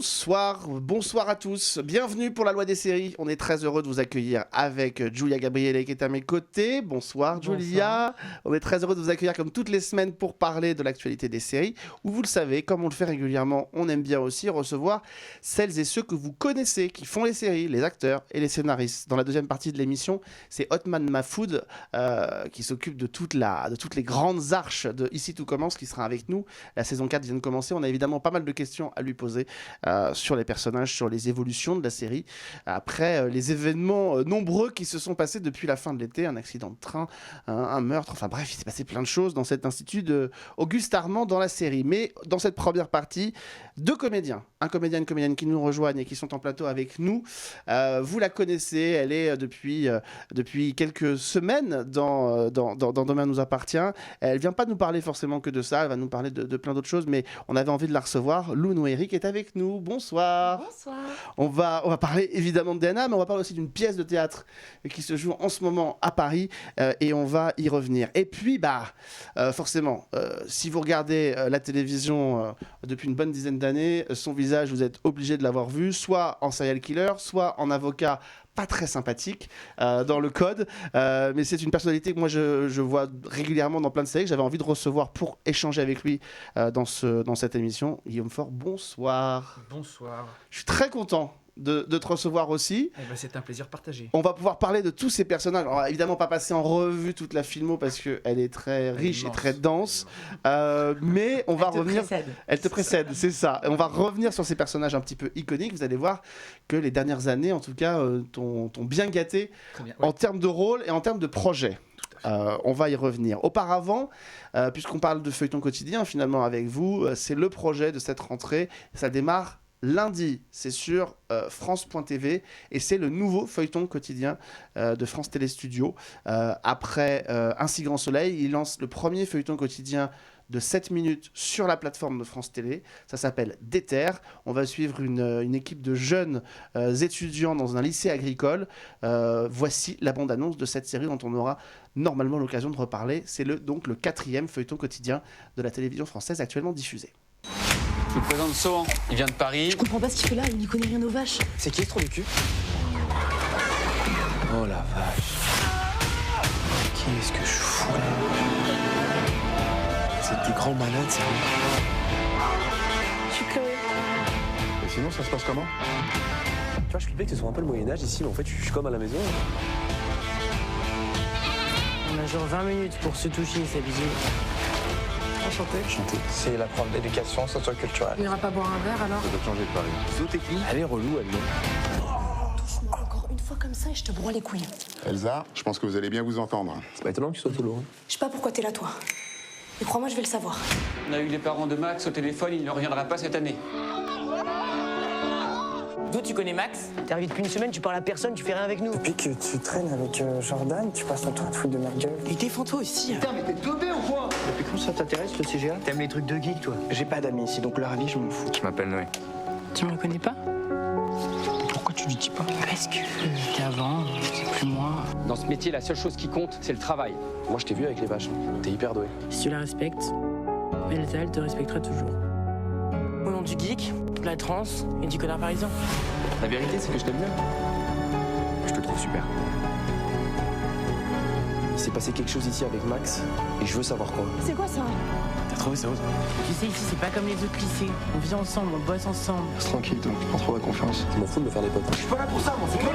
Bonsoir à tous, bienvenue pour la loi des séries. On est très heureux de vous accueillir avec Giulia Gabriele qui est à mes côtés. Bonsoir Giulia. On est très heureux de vous accueillir comme toutes les semaines pour parler de l'actualité des séries, où vous le savez, comme on le fait régulièrement, on aime bien aussi recevoir celles et ceux que vous connaissez, qui font les séries, les acteurs et les scénaristes. Dans la deuxième partie de l'émission, c'est Othman Mahfoud qui s'occupe de toutes les grandes arches de Ici tout commence, qui sera avec nous. La saison 4 vient de commencer, on a évidemment pas mal de questions à lui poser sur les personnages, sur les évolutions de la série, après les événements nombreux qui se sont passés depuis la fin de l'été, un accident de train, un meurtre, enfin bref, il s'est passé plein de choses dans cet institut d'Auguste Armand dans la série. Mais dans cette première partie, deux comédiens, un comédien et une comédienne qui nous rejoignent et qui sont en plateau avec nous. Vous la connaissez, elle est depuis quelques semaines dans Demain nous appartient. Elle vient pas nous parler forcément que de ça, elle va nous parler de plein d'autres choses, mais on avait envie de la recevoir. Lou Nouéry est avec nous. Bonsoir. Bonsoir. On va parler évidemment de DNA, mais on va parler aussi d'une pièce de théâtre qui se joue en ce moment à Paris et on va y revenir. Et puis, forcément, si vous regardez la télévision depuis une bonne dizaine d'années, son visage, vous êtes obligé de l'avoir vu, soit en serial killer, soit en avocat pas très sympathique dans le code, mais c'est une personnalité que moi je vois régulièrement dans plein de séries, que j'avais envie de recevoir pour échanger avec lui dans cette émission. Guillaume Faure, bonsoir. Bonsoir. Je suis très content de te recevoir aussi. C'est un plaisir partagé. On va pouvoir parler de tous ces personnages. On va évidemment pas passer en revue toute la filmo parce qu'elle est très riche et très dense, mais on va revenir. Elle te précède, c'est ça. On va revenir sur ces personnages un petit peu iconiques. Vous allez voir que les dernières années, en tout cas, t'ont bien gâté en termes de rôle et en termes de projet. On va y revenir. Auparavant, puisqu'on parle de feuilleton quotidien finalement avec vous, c'est le projet de cette rentrée. Ça démarre lundi, c'est sur France.tv et c'est le nouveau feuilleton quotidien de France Télé Studio. Après Un si grand soleil, il lance le premier feuilleton quotidien de 7 minutes sur la plateforme de France Télé. Ça s'appelle Déter. On va suivre une équipe de jeunes étudiants dans un lycée agricole. Voici la bande-annonce de cette série dont on aura normalement l'occasion de reparler. C'est donc le 4e feuilleton quotidien de la télévision française actuellement diffusé. Je me présente Sohan, il vient de Paris. Je comprends pas ce qu'il fait là, il n'y connaît rien aux vaches. C'est qui ce trou du cul? Oh la vache. Qu'est-ce que je fous là? C'est des grands malades, ça. Je suis Chloé. Et sinon, ça se passe comment? Tu vois, je flippais que ce soit un peu le Moyen-Âge ici, mais en fait, je suis comme à la maison. On a genre 20 minutes pour se toucher, c'est bisous. Enchanté. C'est la prof d'éducation socio-culturelle. On ira pas boire un verre alors? Ça doit changer de Paris. Zootechnie. Elle est relou, elle. Touche-moi encore une fois comme ça et je te broie les couilles. Elsa, je pense que vous allez bien vous entendre. C'est pas étonnant que tu sois solo. Je sais pas pourquoi t'es là toi. Mais crois-moi, je vais le savoir. On a eu les parents de Max au téléphone, il ne reviendra pas cette année. D'où tu connais Max? T'es arrivé depuis une semaine, tu parles à personne, tu fais rien avec nous. Depuis que tu traînes avec Jordan, tu passes ton temps à te foutre de ma gueule. Et défends-toi aussi. Putain, mais t'es teubé ou quoi? Depuis quand ça t'intéresse le CGA? T'aimes les trucs de geek, toi? J'ai pas d'amis ici, donc leur avis, je m'en fous. Je m'appelle Noé. Tu me reconnais pas? Pourquoi tu lui dis pas? Parce que c'était avant, c'est plus moi. Dans ce métier, la seule chose qui compte, c'est le travail. Moi, je t'ai vu avec les vaches. T'es hyper doué. Si tu la respectes, elle te respectera toujours. Au nom du geek, de la trance et du connard parisien. La vérité, c'est que je t'aime bien. Je te trouve super. Il s'est passé quelque chose ici avec Max, et je veux savoir quoi. C'est quoi ça? T'as trouvé ça? Tu sais, ici, c'est pas comme les autres lycées. On vit ensemble, on bosse ensemble. Reste tranquille, toi. Prends trop la confiance. Je m'en fous de me faire des potes. Je suis pas là pour ça, moi, c'est toi.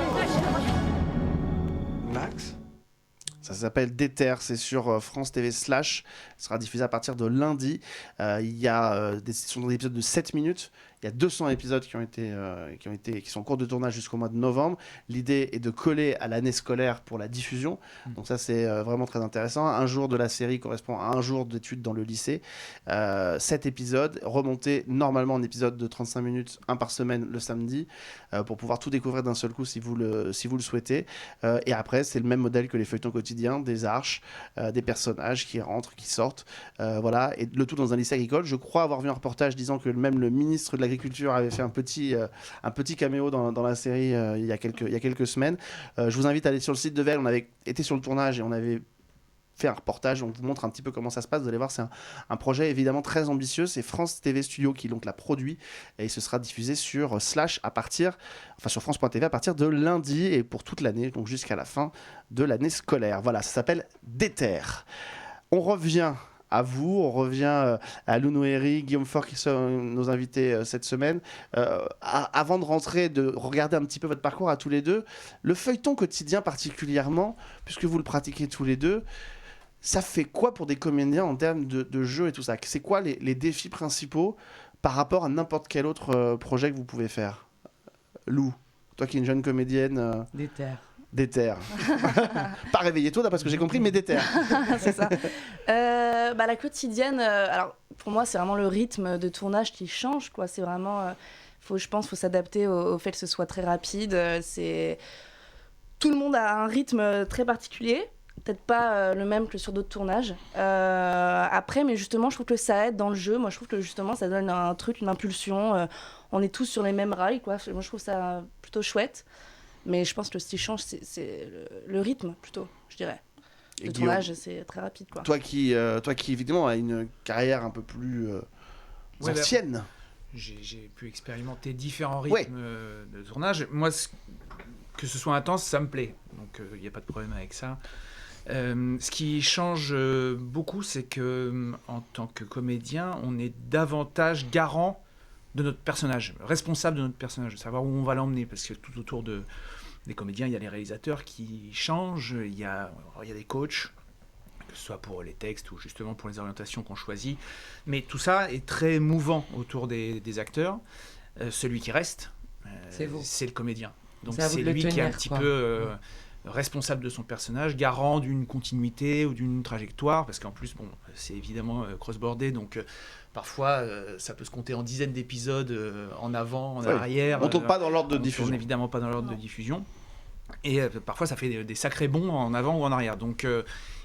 Max. Ça s'appelle Déter, c'est sur France TV /. Ça sera diffusé à partir de lundi. Il y a ce sont des épisodes de 7 minutes. Il y a 200 épisodes qui sont en cours de tournage jusqu'au mois de novembre. L'idée est de coller à l'année scolaire pour la diffusion. Donc ça, c'est vraiment très intéressant. Un jour de la série correspond à un jour d'études dans le lycée. 7 épisodes, remontés normalement en épisodes de 35 minutes, un par semaine le samedi, pour pouvoir tout découvrir d'un seul coup si vous le souhaitez. Et après, c'est le même modèle que les feuilletons quotidiens, des arches, des personnages qui rentrent, qui sortent. Voilà, et le tout dans un lycée agricole. Je crois avoir vu un reportage disant que même le ministre de l'Agriculture avait fait un petit caméo dans la série il y a quelques semaines. Je vous invite à aller sur le site de VEL. On avait été sur le tournage et on avait fait un reportage, on vous montre un petit peu comment ça se passe. Vous allez voir, c'est un projet évidemment très ambitieux. C'est France TV Studio qui donc l'a produit et ce sera diffusé sur Slash sur France.tv à partir de lundi et pour toute l'année, donc jusqu'à la fin de l'année scolaire. Voilà, ça s'appelle Déter. On revient à vous, on revient à Lou Noéry, Guillaume Faure qui sont nos invités cette semaine. Avant de rentrer, de regarder un petit peu votre parcours à tous les deux, le feuilleton quotidien particulièrement, puisque vous le pratiquez tous les deux, ça fait quoi pour des comédiens en termes de jeu et tout ça? C'est quoi les défis principaux par rapport à n'importe quel autre projet que vous pouvez faire? Lou, toi qui es une jeune comédienne... Déter. Pas réveillé tôt, d'après ce que j'ai compris, mais déter. C'est ça. La quotidienne, alors pour moi, c'est vraiment le rythme de tournage qui change, quoi. C'est vraiment... je pense qu'il faut s'adapter au fait que ce soit très rapide. Tout le monde a un rythme très particulier. Peut-être pas le même que sur d'autres tournages. Après, mais justement, je trouve que ça aide dans le jeu. Moi, je trouve que justement, ça donne un truc, une impulsion. On est tous sur les mêmes rails, quoi. Moi, je trouve ça plutôt chouette. Mais je pense que ce qui change, c'est le rythme, plutôt, je dirais. Le tournage, c'est très rapide, quoi. Toi qui évidemment, a une carrière un peu plus ancienne. J'ai pu expérimenter différents rythmes de tournage. Moi, que ce soit intense, ça me plaît. Donc, il n'y a pas de problème avec ça. Ce qui change beaucoup, c'est que en tant que comédien, on est davantage garant de notre personnage, responsable de notre personnage, de savoir où on va l'emmener, parce que tout autour des comédiens, il y a les réalisateurs qui changent, il y a des coachs, que ce soit pour les textes ou justement pour les orientations qu'on choisit, mais tout ça est très mouvant autour des acteurs. Celui qui reste, c'est le comédien. Donc c'est lui qui est un petit peu responsable de son personnage, garant d'une continuité ou d'une trajectoire, parce qu'en plus, c'est évidemment cross-bordé, donc parfois ça peut se compter en dizaines d'épisodes en avant, en arrière. On ne tourne pas dans l'ordre de diffusion. Évidemment pas dans l'ordre de diffusion. Et parfois ça fait des sacrés bonds en avant ou en arrière. Donc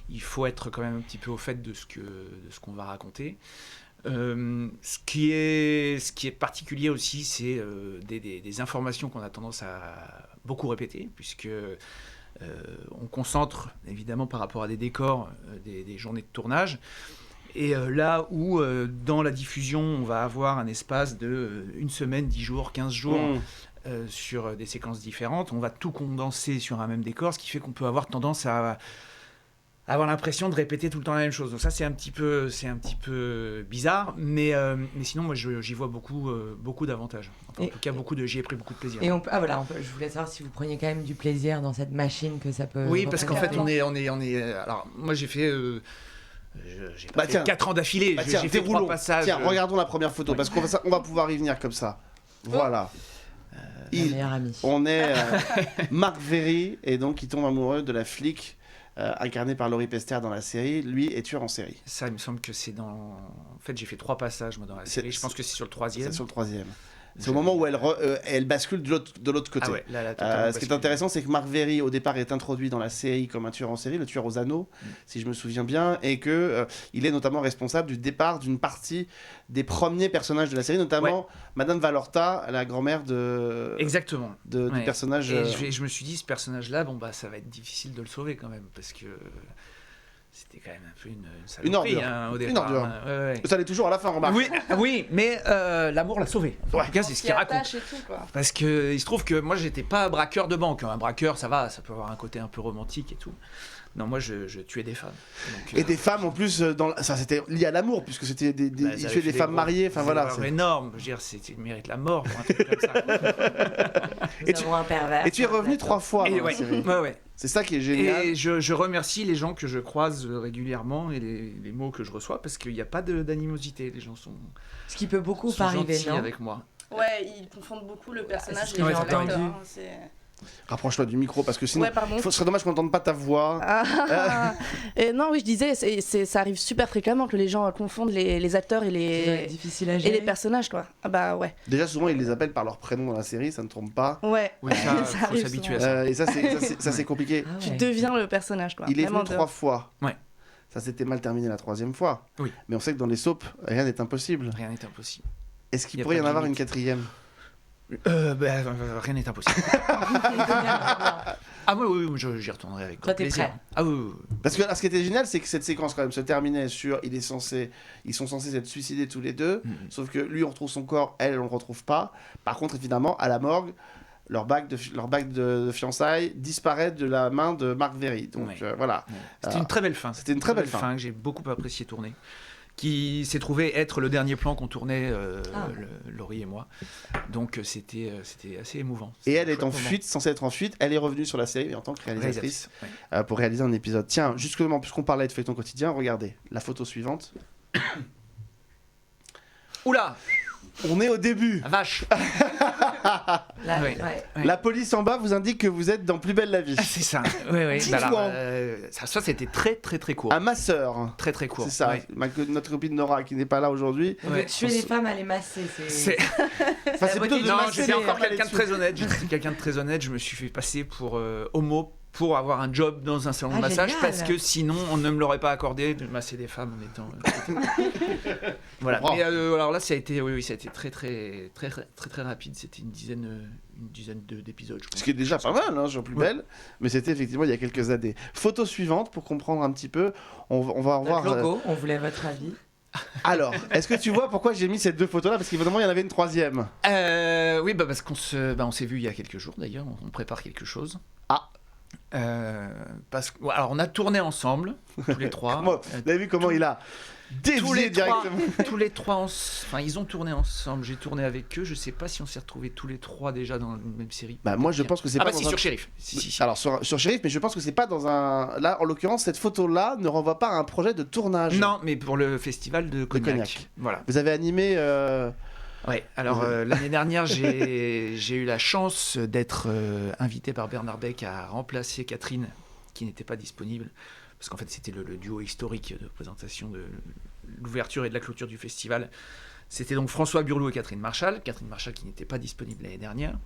il faut être quand même un petit peu au fait de ce qu'on va raconter. Ce qui est particulier aussi, c'est des informations qu'on a tendance à beaucoup répéter, puisque on concentre évidemment par rapport à des décors des journées de tournage, et là où dans la diffusion on va avoir un espace de 1 semaine, 10 jours, 15 jours sur des séquences différentes, on va tout condenser sur un même décor, ce qui fait qu'on peut avoir tendance à avoir l'impression de répéter tout le temps la même chose. Donc ça, c'est un petit peu bizarre, mais sinon, moi, j'y vois beaucoup d'avantages. Enfin, en tout cas, j'y ai pris beaucoup de plaisir. Et je voulais savoir si vous preniez quand même du plaisir dans cette machine que ça peut... Oui, parce qu'en fait, on est... Alors, moi, j'ai fait... j'ai pas fait 4 ans d'affilée. J'ai fait 3 passages. Tiens, regardons la première photo, parce qu'on va pouvoir y venir comme ça. Voilà. On est Marc Véry, et donc il tombe amoureux de la flic incarné par Laurie Pester dans la série. Lui est tueur en série. Ça, il me semble que c'est dans... En fait, j'ai fait 3 passages, moi, dans la série. Je pense que c'est sur le 3e. C'est sur le 3e. C'est au moment où elle bascule de l'autre côté. Ah ouais, ce qui est intéressant, c'est que Marc Véry, au départ, est introduit dans la série comme un tueur en série, le tueur aux anneaux, si je me souviens bien, et que il est notamment responsable du départ d'une partie des premiers personnages de la série, notamment Madame Valorta, la grand-mère Exactement. Du personnage. Et je me suis dit, ce personnage-là, ça va être difficile de le sauver quand même, parce que... C'était quand même un peu une saloperie, au départ. Une ordure. Ça l'est toujours à la fin, remarque. Oui, mais l'amour l'a sauvé. En tout cas, c'est ce qu'il raconte. Parce que il se trouve que moi, j'étais pas braqueur de banque. Un braqueur, ça va, ça peut avoir un côté un peu romantique et tout. Non, moi, je tuais des femmes. Donc, et des femmes, en plus, ça c'était lié à l'amour, puisque c'était il tuait des femmes mariées. Enfin voilà. C'est énorme. Je veux dire, il mérite la mort pour un truc comme ça. Et tu es revenu 3 fois dans la série. Ouais. C'est ça qui est génial. Et je remercie les gens que je croise régulièrement et les mots que je reçois, parce qu'il n'y a pas d'animosité. Les gens sont... Ce qui peut beaucoup arriver, gentils avec moi. Ouais, ils confondent beaucoup le personnage et j'ai entendu. Rapproche-toi du ce que sinon, ce serait dommage qu'on n'entende pas ta voix. Et non, oui, je disais, ça arrive super fréquemment que les gens confondent les acteurs et les personnages, quoi. Ah bah ouais. Déjà, souvent, ils les appellent par leur prénom dans la série, ça ne trompe pas. Ouais. Oui, ça faut s'habituer à ça. Et ça, c'est compliqué. Ah ouais. Tu deviens le personnage, quoi. Il est venu 3 fois. Ouais. Ça s'était mal terminé la 3e fois. Oui. Mais on sait que dans les soaps, rien n'est impossible. Rien n'est impossible. Est-ce qu'il pourrait y en avoir une 4e ? Rien n'est impossible. Ah oui, j'y retournerai avec grand plaisir. Prêt. Ah oui. Parce que ce qui était génial, c'est que cette séquence quand même se terminait sur ils sont censés s'être suicidés tous les deux, sauf que lui on retrouve son corps, elle on le retrouve pas. Par contre évidemment à la morgue, leur bague de fiançailles disparaît de la main de Marc Véry. Donc voilà. C'était une très belle fin. C'était une très belle fin que j'ai beaucoup apprécié tourner, qui s'est trouvé être le dernier plan qu'on tournait, Laurie et moi. Donc c'était assez émouvant. Et elle est en fuite, censée être en fuite. Elle est revenue sur la série en tant que réalisatrice pour réaliser un épisode. Tiens, justement, puisqu'on parlait de feuilleton quotidien, regardez la photo suivante. Oula! On est au début. Vache. La police en bas vous indique que vous êtes dans Plus belle la vie. C'est ça. Oui. Ça c'était très court. À ma sœur. Très court. C'est ça. Notre copine Nora qui n'est pas là aujourd'hui. Tuer les femmes à les masser. C'est plutôt de non, masser j'étais les encore femmes quelqu'un de très honnête. Je me suis fait passer pour homo pour avoir un job dans un salon de massage, génial. parce que sinon on ne me l'aurait pas accordé de masser des femmes en étant. Voilà. Oh. Mais alors là, ça a été très rapide. C'était une dizaine d'épisodes, je crois. Ce qui est déjà pas mal, sur Plus belle, mais c'était effectivement il y a quelques années. Photo suivante pour comprendre un petit peu. On va revoir. Logo, on voulait votre avis. Alors, est-ce que tu vois pourquoi j'ai mis ces deux photos-là? Parce qu'évidemment, il y en avait une troisième. Oui, parce qu'on s'est vu il y a quelques jours d'ailleurs. On prépare quelque chose. Ah. Alors, on a tourné ensemble, tous les trois. Vous avez vu comment il a dévié directement. Tous les trois, ils ont tourné ensemble. J'ai tourné avec eux. Je sais pas si on s'est retrouvés tous les trois déjà dans la même série. Moi, je pense que c'est pas. Sur Shérif. Si. Alors sur Shérif, mais je pense que c'est pas dans un. Là, en l'occurrence, cette photo-là ne renvoie pas à un projet de tournage. Non, mais pour le festival de Cognac. Voilà. Vous avez animé. Ouais, alors l'année dernière, j'ai eu la chance d'être invité par Bernard Beck à remplacer Catherine, qui n'était pas disponible, parce qu'en fait c'était le duo historique de présentation de l'ouverture et de la clôture du festival. C'était donc François Burlou et Catherine Marchal qui n'était pas disponible l'année dernière.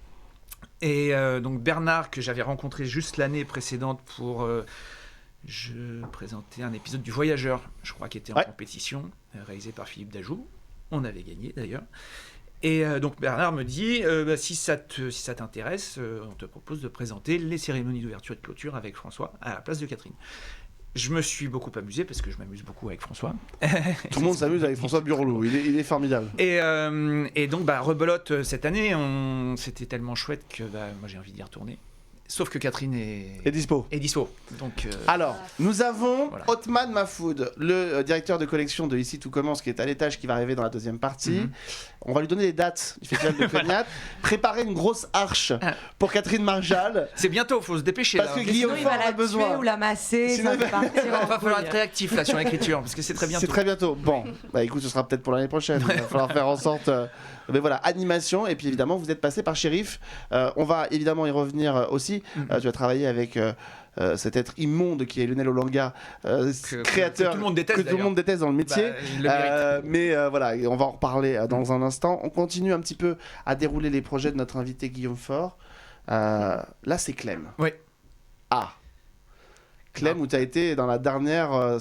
Et donc Bernard, que j'avais rencontré juste l'année précédente pour... je présentais un épisode du Voyageur, je crois, qui était en compétition, réalisé par Philippe Dajoux. On avait gagné d'ailleurs. Et donc Bernard me dit, si ça t'intéresse, on te propose de présenter les cérémonies d'ouverture et de clôture avec François à la place de Catherine. Je me suis beaucoup amusé parce que je m'amuse beaucoup avec François. Tout le monde s'amuse avec François Burlou, il est formidable. Et donc rebelote cette année, c'était tellement chouette que moi j'ai envie d'y retourner. Sauf que Catherine est dispo. Donc, alors, nous avons Othman Mahfoud, le directeur de collection de Ici Tout Commence, qui est à l'étage, qui va arriver dans la deuxième partie. On va lui donner les dates du festival de Cognac. Préparer une grosse arche pour Catherine Marchal. C'est bientôt, il faut se dépêcher. Parce que Guillaume Faure a besoin. Tuer ou la masser, ça va partir. Il va falloir être réactif là sur l'écriture, parce que c'est très bientôt. C'est très bientôt. Bon, écoute, ce sera peut-être pour l'année prochaine. Il va falloir faire en sorte. Mais voilà, animation, et puis évidemment, vous êtes passé par Shérif. On va évidemment y revenir aussi. Tu as travaillé avec cet être immonde qui est Lionel Olanga, créateur que tout le monde déteste, tout le monde déteste dans le métier. Mais voilà, on va en reparler dans un instant. On continue un petit peu à dérouler les projets de notre invité Guillaume Faure. Là, c'est Clem. Oui. Ah. Clem, où tu as été dans la dernière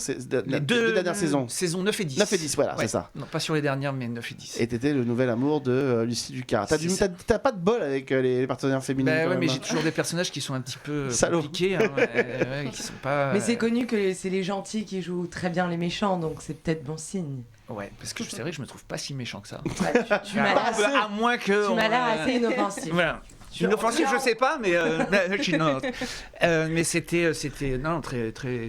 les deux dernières saisons. Saison 9 et 10. 9 et 10, voilà, c'est ça. Non, pas sur les dernières, mais 9 et 10. Et t'étais le nouvel amour de Lucie Ducard. T'as pas de bol avec les partenaires féminins. Ouais, mais j'ai toujours des personnages qui sont un petit peu compliqués. Qui sont pas, mais c'est connu que c'est les gentils qui jouent très bien les méchants, donc c'est peut-être bon signe. Ouais, parce que c'est vrai que je me trouve pas si méchant que ça. Tu m'as l'air assez... À moins que... Tu m'as l'air assez inoffensif. Voilà. Inoffensif, je sais pas, mais mais c'était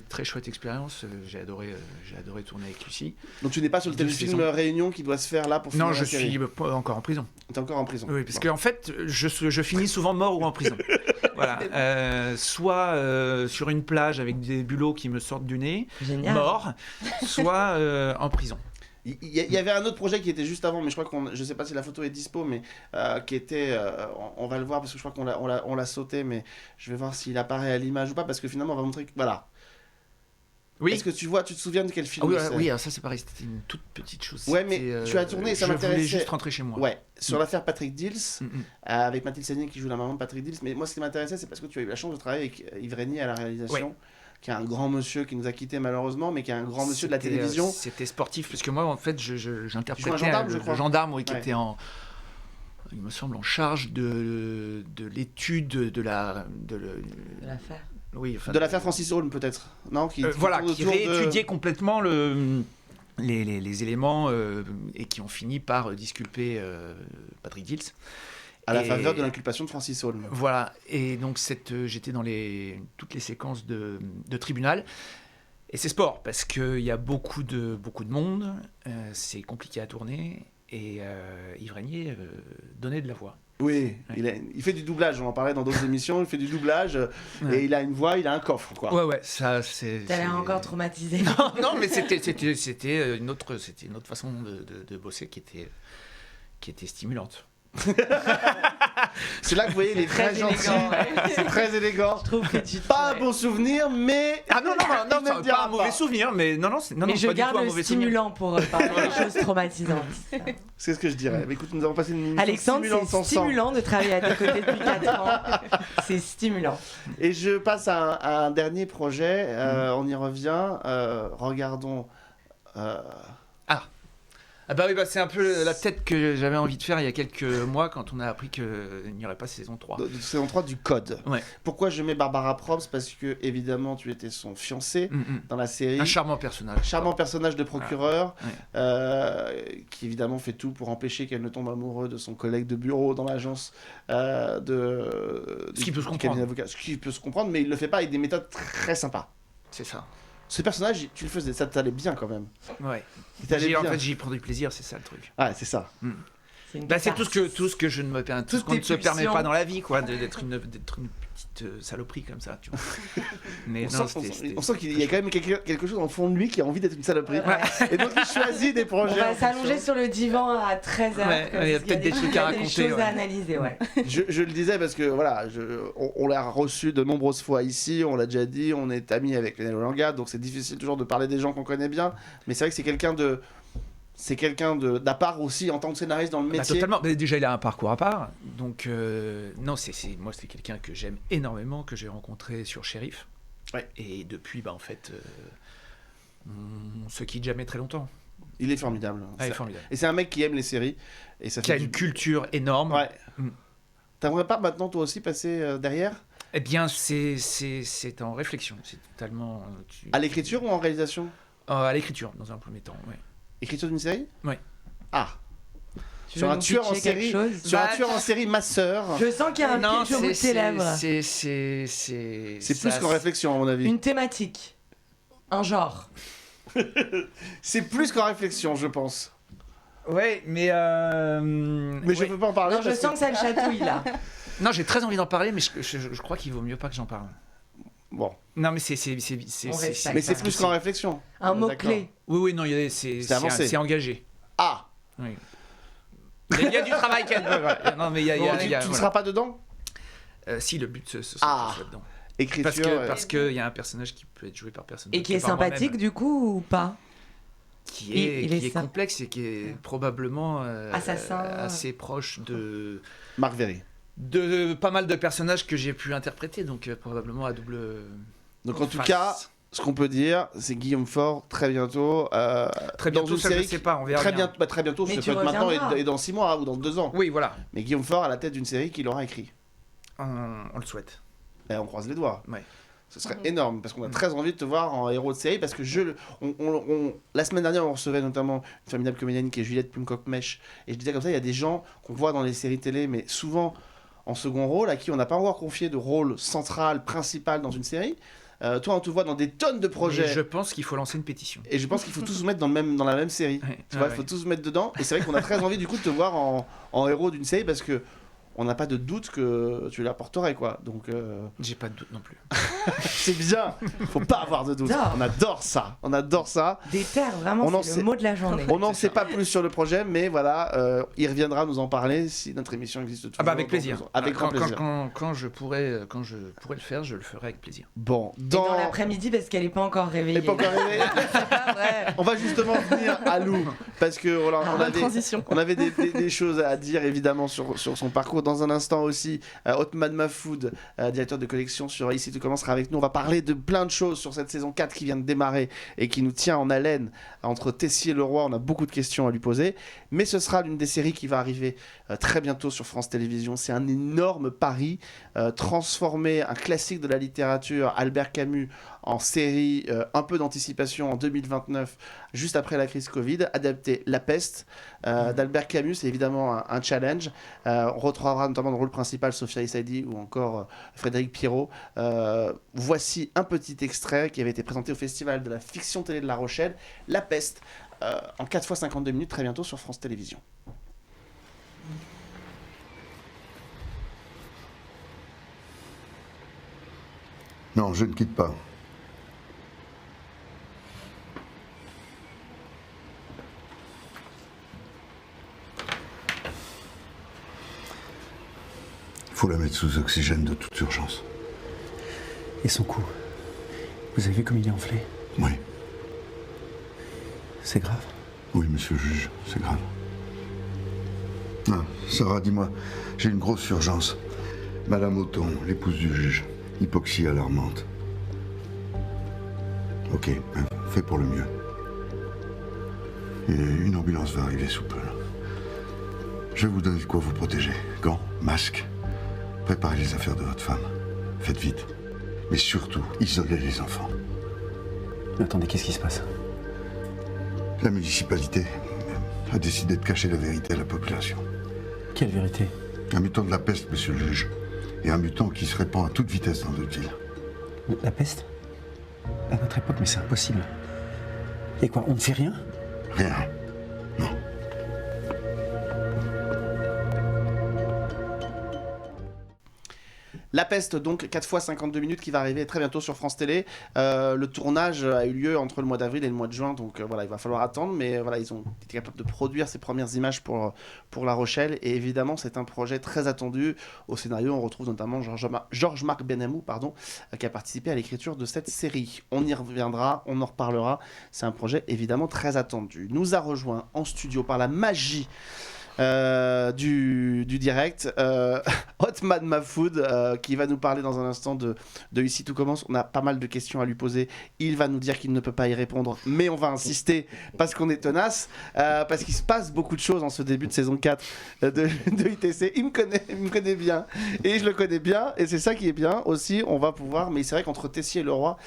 très chouette expérience. J'ai adoré tourner avec Lucie. Donc tu n'es pas sur le téléfilm Réunion qui doit se faire là pour finir la série. Non, je suis pas encore en prison. T'es encore en prison. Oui, parce qu'en fait, je finis souvent mort ou en prison. Voilà, soit sur une plage avec des bulots qui me sortent du nez, mort, soit en prison. Il y avait un autre projet qui était juste avant, mais je crois je sais pas si la photo est dispo, mais qui était, on va le voir parce que je crois qu'on l'a sauté, mais je vais voir s'il apparaît à l'image ou pas, parce que finalement on va montrer que, voilà. Oui. Est-ce que tu te souviens de quel film oui, alors ça c'est pareil, c'était une toute petite chose. Ouais, mais tu as tourné, ça m'intéressait. Je voulais juste rentrer chez moi. Ouais, sur l'affaire Patrick Dils, avec Mathilde Seigné qui joue la maman de Patrick Dils, mais moi ce qui m'intéressait, c'est parce que tu as eu la chance de travailler avec Yves Régnier à la réalisation. Ouais. Qui est un grand monsieur qui nous a quittés malheureusement, mais qui est un grand monsieur de la télévision. C'était sportif, parce que moi, en fait, j'interprétais un gendarme, le gendarme qui était il me semble, en charge de l'étude de l'affaire. Oui, de l'affaire Francis Holm, peut-être, non, qui réétudiait complètement les éléments et qui ont fini par disculper Patrick Dills. À la faveur de l'inculpation de Francis Holm. Voilà, et donc j'étais dans toutes les séquences de tribunal. Et c'est sport, parce qu'il y a beaucoup de monde, c'est compliqué à tourner, et Yves Régnier donnait de la voix. Oui, ouais. Il fait du doublage, on en parlait dans d'autres émissions, il fait du doublage, et il a une voix, il a un coffre, quoi. Ouais, ça c'est... T'as l'air encore traumatisé. Non, mais c'était une autre façon de bosser qui était stimulante. C'est là que vous voyez les vrais gentils. C'est très élégant. Je trouve que tu pas un bon souvenir, mais non, c'est pas un mauvais souvenir, mais non, mais je garde le stimulant pour parler des choses traumatisantes. C'est ce que je dirais. Mais écoute, nous avons passé une émission Alexandre, c'est stimulant de travailler à tes côtés depuis 4 ans. C'est stimulant. Et je passe à un dernier projet. On y revient. Regardons. Ah bah oui, c'est un peu la tête que j'avais envie de faire il y a quelques mois quand on a appris qu'il n'y aurait pas saison 3. Saison 3 du Code. Ouais. Pourquoi je mets Barbara Probst ? Parce que, évidemment, tu étais son fiancé dans la série. Un charmant personnage. Charmant personnage de procureur, qui évidemment fait tout pour empêcher qu'elle ne tombe amoureuse de son collègue de bureau dans l'agence Ce qui peut se comprendre. Ce qui peut se comprendre, mais il le fait pas avec des méthodes très sympas. C'est ça. Ce personnage, tu le faisais, ça t'allait bien quand même. Ouais. En fait, j'y prends du plaisir, c'est ça le truc. Ah, c'est ça. C'est tout ce que je ne me permets, tout ce qu'on ne se permet pas dans la vie, quoi, d'être une petite saloperie comme ça, tu vois. Mais on sent qu'il y a quand même quelque chose dans le fond de lui qui a envie d'être une saloperie. Ouais. Et donc il choisit des projets. On va s'allonger sur le divan à 13h. Il y a peut-être des trucs à raconter. Des choses à analyser, ouais. Je le disais parce que voilà, on l'a reçu de nombreuses fois ici, on l'a déjà dit, on est amis avec Lionel Olanga, donc c'est difficile toujours de parler des gens qu'on connaît bien, mais c'est vrai que c'est quelqu'un d'à part aussi en tant que scénariste dans le métier. Totalement. Mais déjà, il a un parcours à part. Donc, non, moi, c'est quelqu'un que j'aime énormément, que j'ai rencontré sur Shérif. Ouais. Et depuis, en fait, on se quitte jamais très longtemps. Il est formidable. Il est formidable. Et c'est un mec qui aime les séries. Et ça qui a une culture énorme. Ouais. T'aimerais pas maintenant, toi aussi, passer derrière ? Eh bien, c'est en réflexion. C'est totalement... À l'écriture ou en réalisation ? À l'écriture, dans un premier temps, oui. Écriture d'une série ? Oui. Ah. Sur un tueur en série. Sur un tueur en série, ma sœur. Je sens qu'il y a un pitch au bout de tes lèvres. C'est plus qu'en réflexion, à mon avis. Une thématique. Un genre. C'est plus qu'en réflexion, je pense. Ouais, mais je peux pas en parler. Non, je sens que ça le chatouille, là. Non, j'ai très envie d'en parler, mais je crois qu'il vaut mieux pas que j'en parle. Bon. Non, mais c'est plus qu'en réflexion. Un mot-clé. Oui, non, c'est engagé. Ah. Oui. Il y a du travail quand même. Non, mais tu ne seras pas dedans ? Si, le but, ce sera que je sois dedans. Écriture. Parce qu'il y a un personnage qui peut être joué par personne. Et qui est sympathique, du coup, ou pas ? Qui est complexe et qui est probablement assez proche de... Marc Véry. De pas mal de personnages que j'ai pu interpréter, donc probablement à double. Donc en tout cas, ce qu'on peut dire, c'est Guillaume Faure très bientôt. Très bientôt, dans une série, je sais pas, on verra. Très bientôt, ça peut être maintenant et dans 6 mois ou dans 2 ans. Oui, voilà. Mais Guillaume Faure à la tête d'une série qu'il aura écrit. On le souhaite. Et on croise les doigts. Ouais. Ce serait énorme parce qu'on a très envie de te voir en héros de série parce que la semaine dernière on recevait notamment une formidable comédienne qui est Juliette Plumcock-Mèche et je disais comme ça, il y a des gens qu'on voit dans les séries télé mais souvent en second rôle, à qui on n'a pas encore confié de rôle central, principal dans une série. Toi, on te voit dans des tonnes de projets. Et je pense qu'il faut lancer une pétition. Et je pense qu'il faut tous se mettre dans la même série. Tu vois, il faut tous se mettre dedans. Et c'est vrai qu'on a très envie du coup de te voir en héros d'une série parce que on n'a pas de doute que tu l'apporterais, quoi. Donc, j'ai pas de doute non plus. C'est bien. Faut pas avoir de doute. On adore ça. On adore ça. Des terres, vraiment, c'est le mot de la journée. On n'en sait pas plus sur le projet, mais voilà, il reviendra nous en parler si notre émission existe toujours. Ah bah avec plaisir. Avec grand plaisir. Quand je pourrais le faire, je le ferai avec plaisir. Bon, dans l'après-midi parce qu'elle est pas encore réveillée. Elle est pas encore réveillée. C'est pas vrai. On va justement venir à Lou parce que on avait des choses à dire évidemment sur son parcours. Dans un instant aussi, Othman Mahfoud, directeur de collection sur Ici tout commence, sera avec nous. On va parler de plein de choses sur cette saison 4 qui vient de démarrer et qui nous tient en haleine entre Tessier et Leroy. On a beaucoup de questions à lui poser, mais ce sera l'une des séries qui va arriver très bientôt sur France Télévisions. C'est un énorme pari, transformer un classique de la littérature, Albert Camus, en série, un peu d'anticipation en 2029, juste après la crise Covid, adapter La Peste d'Albert Camus. C'est évidemment un challenge. On retrouvera notamment dans le rôle principal Sophia Essaidi ou encore Frédéric Pierrot. Voici un petit extrait qui avait été présenté au Festival de la fiction télé de La Rochelle, La Peste, en 4 fois 52 minutes, très bientôt sur France Télévisions. Non, je ne quitte pas. Il faut la mettre sous oxygène de toute urgence. Et son cou, vous avez vu comme il est enflé? Oui. C'est grave? Oui, monsieur le juge, c'est grave. Ah, Sarah, dis-moi, j'ai une grosse urgence. Madame Auton, l'épouse du juge, hypoxie alarmante. Ok, fais pour le mieux. Et une ambulance va arriver sous peu. Je vais vous donner de quoi vous protéger. Gants, masques. Préparez les affaires de votre femme. Faites vite. Mais surtout, isolez les enfants. Mais attendez, qu'est-ce qui se passe? La municipalité a décidé de cacher la vérité à la population. Quelle vérité? Un mutant de la peste, monsieur le juge. Et un mutant qui se répand à toute vitesse dans notre ville. La peste? À notre époque, mais c'est impossible. Et quoi, on ne fait rien? Rien. Non. La Peste, donc 4 fois 52 minutes, qui va arriver très bientôt sur France Télé. Le tournage a eu lieu entre le mois d'avril et le mois de juin, donc voilà, il va falloir attendre, mais voilà, ils ont été capables de produire ces premières images pour La Rochelle, et évidemment c'est un projet très attendu. Au scénario, on retrouve notamment Georges-Marc Benamou, qui a participé à l'écriture de cette série. On y reviendra, on en reparlera, c'est un projet évidemment très attendu. Nous a rejoint en studio par la magie du direct, Othman Mahfoud, qui va nous parler dans un instant de Ici tout commence. On a pas mal de questions à lui poser. Il va nous dire qu'il ne peut pas y répondre, mais on va insister parce qu'on est tenace, parce qu'il se passe beaucoup de choses en ce début de saison 4 de ITC. Il me connaît bien et je le connais bien, et c'est ça qui est bien aussi. On va pouvoir, mais c'est vrai qu'entre Tessier et Leroy,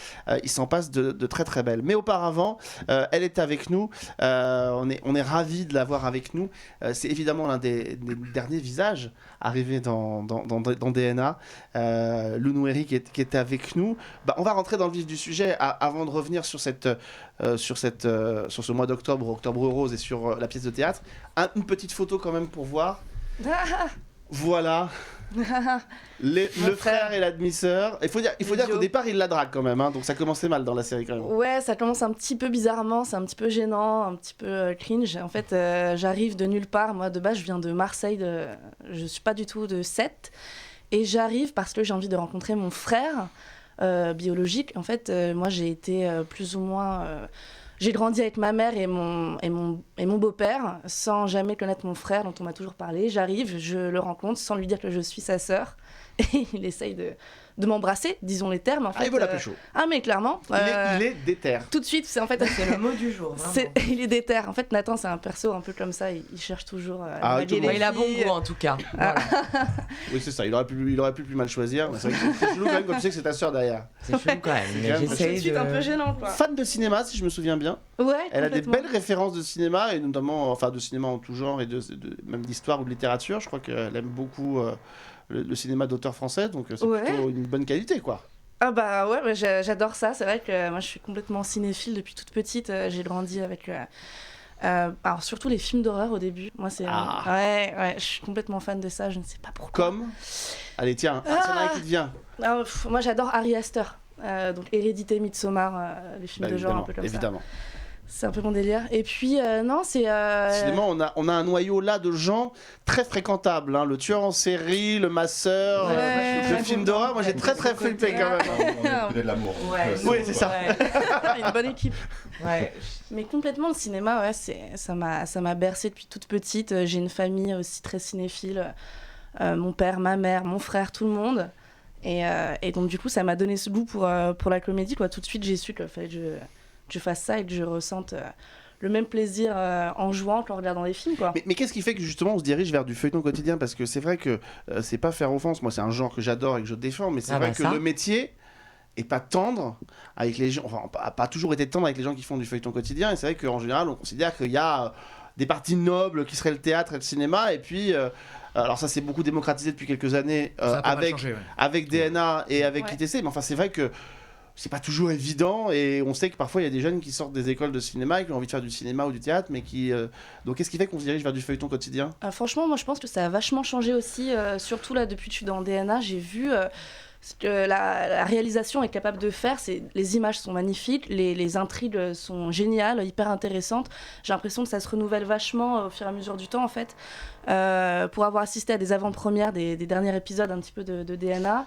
il s'en passe de très très belles. Mais auparavant, elle est avec nous. On est ravis de l'avoir avec nous. C'est évidemment l'un des derniers visages arrivés dans DNA. Lounoueri qui était avec nous. On va rentrer dans le vif du sujet avant de revenir sur ce mois d'octobre, Octobre Rose, et sur la pièce de théâtre. Une petite photo quand même pour voir. Voilà. Le frère et la demi-sœur. Il faut dire qu'au départ il la drague quand même, hein, donc ça commençait mal dans la série quand même. Ouais, ça commence un petit peu bizarrement, c'est un petit peu gênant, un petit peu cringe. En fait, j'arrive de nulle part. Moi de base je viens de Marseille, je suis pas du tout de Sète, et j'arrive parce que j'ai envie de rencontrer mon frère biologique. En fait, moi j'ai été plus ou moins... J'ai grandi avec ma mère et mon beau-père sans jamais connaître mon frère dont on m'a toujours parlé. J'arrive, je le rencontre sans lui dire que je suis sa sœur, et il essaye de m'embrasser, disons les termes. En fait, il veut la pécho. Mais clairement. Il est déter. Tout de suite, c'est le mot du jour. Il est déter. En fait, Nathan, c'est un perso un peu comme ça. Il cherche toujours. Il a bon goût en tout cas. Voilà. Oui, c'est ça. Il aurait pu plus mal choisir. C'est vrai que c'est chelou quand même, comme tu sais que c'est ta sœur derrière. C'est chelou quand même. J'essaye de... un peu gênant, quoi. Fan de cinéma, si je me souviens bien. Ouais. Elle a des belles références de cinéma, et notamment, de cinéma en tout genre, et même d'histoire ou de littérature. Je crois qu'elle aime beaucoup le cinéma d'auteur français, donc c'est plutôt une bonne qualité, quoi. Ah bah ouais, j'adore ça. C'est vrai que moi je suis complètement cinéphile depuis toute petite. J'ai grandi avec... alors surtout les films d'horreur au début. Moi c'est... Ouais, je suis complètement fan de ça, je ne sais pas pourquoi. Comme... Allez tiens, c'est là qui te vient. Moi j'adore Ari Aster. Donc Hérédité, Midsommar, les films de genre un peu comme évidemment. Ça. C'est un peu mon délire. Et puis, non, c'est... Cinéma, on a un noyau là de gens très fréquentables. Hein. Le tueur en série, le masseur, le film d'horreur. Moi, j'ai très flippé quand même. On connaît de l'amour. Oui, c'est ça. Une bonne équipe. Ouais. Mais complètement, le cinéma, ça m'a bercée depuis toute petite. J'ai une famille aussi très cinéphile. Mon père, ma mère, mon frère, tout le monde. Et donc du coup, ça m'a donné ce goût pour la comédie, quoi. Tout de suite, j'ai su qu'il fallait que je fasse ça et que je ressente le même plaisir en jouant qu'en regardant les films, quoi. Mais qu'est-ce qui fait que justement on se dirige vers du feuilleton quotidien? Parce que c'est vrai que c'est pas faire offense, moi c'est un genre que j'adore et que je défends, mais c'est vrai que le métier est pas tendre avec les gens, enfin pas toujours été tendre avec les gens qui font du feuilleton quotidien, et c'est vrai qu'en général on considère qu'il y a des parties nobles qui seraient le théâtre et le cinéma, et puis alors ça s'est beaucoup démocratisé depuis quelques années avec DNA et avec ITC, mais enfin c'est vrai que c'est pas toujours évident, et on sait que parfois il y a des jeunes qui sortent des écoles de cinéma et qui ont envie de faire du cinéma ou du théâtre, mais qui... Donc qu'est-ce qui fait qu'on se dirige vers du feuilleton quotidien? Franchement, moi je pense que ça a vachement changé aussi, surtout là depuis que je suis dans DNA, j'ai vu ce que la réalisation est capable de faire. Les images sont magnifiques, les intrigues sont géniales, hyper intéressantes. J'ai l'impression que ça se renouvelle vachement au fur et à mesure du temps, en fait. Pour avoir assisté à des avant-premières des derniers épisodes un petit peu de DNA,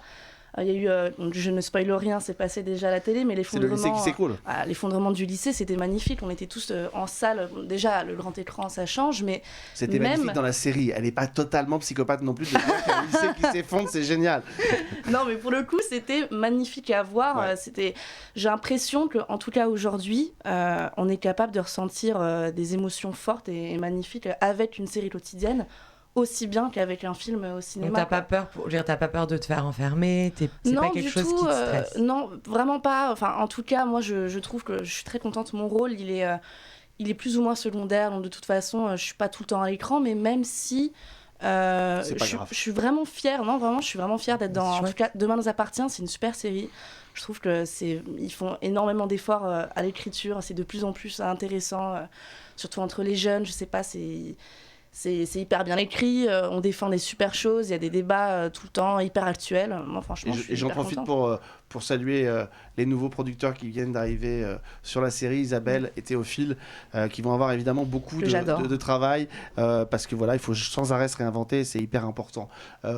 il y a eu, donc je ne spoil rien, c'est passé déjà à la télé, mais l'effondrement, c'est le lycée qui s'écroule. L'effondrement du lycée, c'était magnifique. On était tous en salle. Déjà, le grand écran, ça change, mais c'était magnifique dans la série. Elle n'est pas totalement psychopathe non plus. De dire qu'il y a un lycée qui s'effondre, c'est génial. Non, mais pour le coup, c'était magnifique à voir. Ouais. J'ai l'impression qu'en tout cas aujourd'hui, on est capable de ressentir des émotions fortes et magnifiques avec une série quotidienne, aussi bien qu'avec un film au cinéma. Donc t'as pas peur de te faire enfermer, c'est pas quelque chose qui te stresse? Non, vraiment pas. Enfin, en tout cas, moi, je trouve que je suis très contente. Mon rôle, il est plus ou moins secondaire. Donc de toute façon, je suis pas tout le temps à l'écran, mais même si je suis vraiment fière. Non, vraiment, je suis vraiment fière d'être dans. En tout cas, Demain nous appartient. C'est une super série. Je trouve que ils font énormément d'efforts à l'écriture. C'est de plus en plus intéressant, surtout entre les jeunes. Je sais pas, c'est hyper bien écrit, on défend des super choses, il y a des débats tout le temps hyper actuels. Moi, franchement, et j'en profite pour saluer les nouveaux producteurs qui viennent d'arriver sur la série, Isabelle et Théophile, qui vont avoir évidemment beaucoup de travail, parce que voilà, il faut sans arrêt se réinventer, c'est hyper important.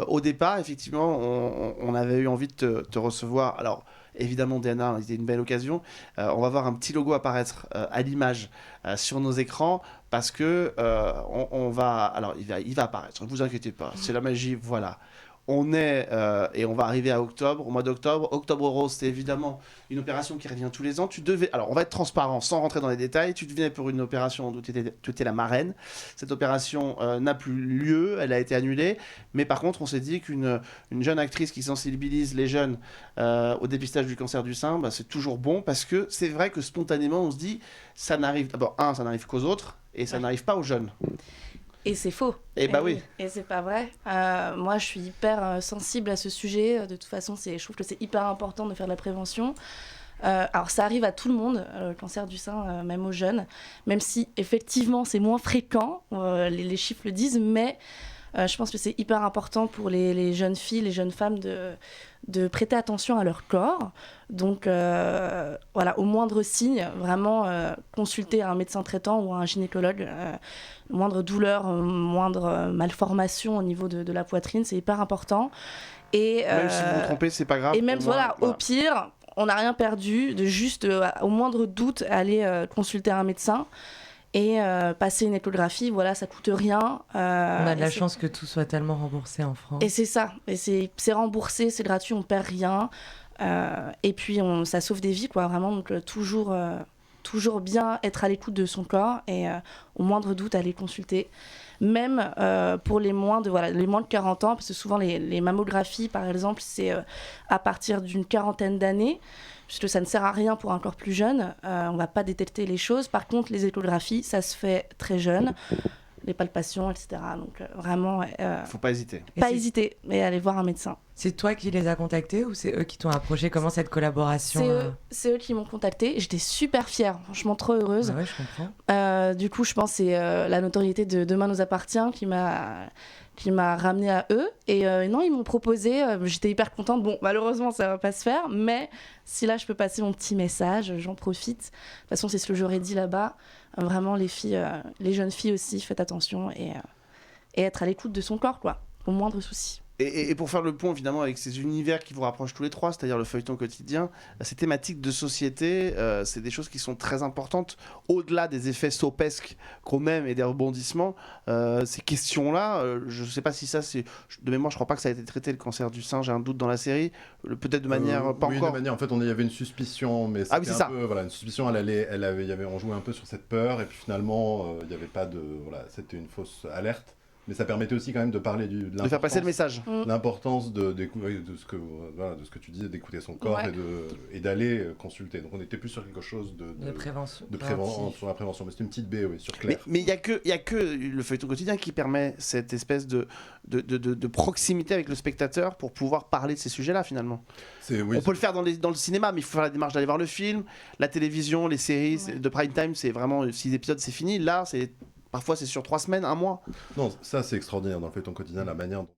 Au départ, effectivement, on avait eu envie de te recevoir. Alors, évidemment, DNA, c'était une belle occasion. On va voir un petit logo apparaître à l'image sur nos écrans, parce que on va... Alors, il va apparaître, ne vous inquiétez pas, c'est la magie, voilà. On est, et on va arriver à octobre, au mois d'octobre. Octobre Rose, c'est évidemment une opération qui revient tous les ans. Alors, on va être transparent, sans rentrer dans les détails. Tu venais pour une opération où tu étais la marraine. Cette opération n'a plus lieu, elle a été annulée. Mais par contre, on s'est dit qu'une jeune actrice qui sensibilise les jeunes au dépistage du cancer du sein, c'est toujours bon, parce que c'est vrai que spontanément, on se dit, ça n'arrive qu'aux autres, et ça n'arrive pas aux jeunes. Et c'est faux. Et bah oui. Et c'est pas vrai. Moi, je suis hyper sensible à ce sujet. De toute façon, je trouve que c'est hyper important de faire de la prévention. Alors, ça arrive à tout le monde, le cancer du sein, même aux jeunes. Même si, effectivement, c'est moins fréquent, les chiffres le disent, mais je pense que c'est hyper important pour les jeunes filles, les jeunes femmes de prêter attention à leur corps. Donc, voilà, au moindre signe, vraiment consulter un médecin traitant ou un gynécologue. Moindre douleur, moindre malformation au niveau de la poitrine, c'est hyper important. Et, même si vous vous trompez, c'est pas grave. Et même, au pire, on n'a rien perdu, de juste, au moindre doute, aller consulter un médecin. Et passer une échographie, voilà, ça coûte rien. On a de la chance que tout soit tellement remboursé en France. Et c'est ça, et c'est remboursé, c'est gratuit, on perd rien. Et puis ça sauve des vies, quoi, vraiment. Donc toujours bien être à l'écoute de son corps et au moindre doute aller consulter. Même pour les moins de 40 ans, parce que souvent les mammographies, par exemple, c'est à partir d'une quarantaine d'années, puisque ça ne sert à rien pour un corps plus jeune. On ne va pas détecter les choses. Par contre, les échographies, ça se fait très jeune. Les palpations, etc. Donc vraiment... faut pas hésiter. Hésiter, mais aller voir un médecin. C'est toi qui les as contactés ou c'est eux qui t'ont approché? Comment cette collaboration C'est eux qui m'ont contactée. J'étais super fière, franchement trop heureuse. Ah ouais, je comprends. Du coup, je pense que c'est la notoriété de Demain nous appartient qui m'a ramenée à eux. Et non, ils m'ont proposé, j'étais hyper contente. Bon, malheureusement, ça va pas se faire, mais si là, je peux passer mon petit message, j'en profite. De toute façon, c'est ce que j'aurais dit là-bas. Vraiment, les filles, les jeunes filles aussi, faites attention et être à l'écoute de son corps, quoi, au moindre souci. Et pour faire le pont, évidemment, avec ces univers qui vous rapprochent tous les trois, c'est-à-dire le feuilleton quotidien, ces thématiques de société, c'est des choses qui sont très importantes. Au-delà des effets sopesques qu'on aime et des rebondissements, ces questions-là, je ne sais pas si ça, c'est... De mémoire, je ne crois pas que ça a été traité, le cancer du sein, j'ai un doute dans la série. Peut-être de manière pas oui, encore... de manière, en fait, il y avait une suspicion, mais c'était c'est ça. peu... Voilà, une suspicion, on jouait un peu sur cette peur, et puis finalement, il n'y avait pas de... Voilà, c'était une fausse alerte. Mais ça permettait aussi quand même de parler de faire passer le message. L'importance de ce que tu disais, d'écouter son corps et d'aller consulter. Donc on était plus sur quelque chose de prévention. Sur la prévention. Mais c'était une petite baie, oui, sur Claire. Mais il y a que le feuilleton quotidien qui permet cette espèce de proximité avec le spectateur pour pouvoir parler de ces sujets-là, finalement. On peut le faire dans le cinéma, mais il faut faire la démarche d'aller voir le film. La télévision, les séries de prime time, c'est vraiment 6 épisodes, c'est fini. Là, parfois c'est sur 3 semaines, 1 mois. Non, ça c'est extraordinaire dans le feuilleton quotidien, la manière dont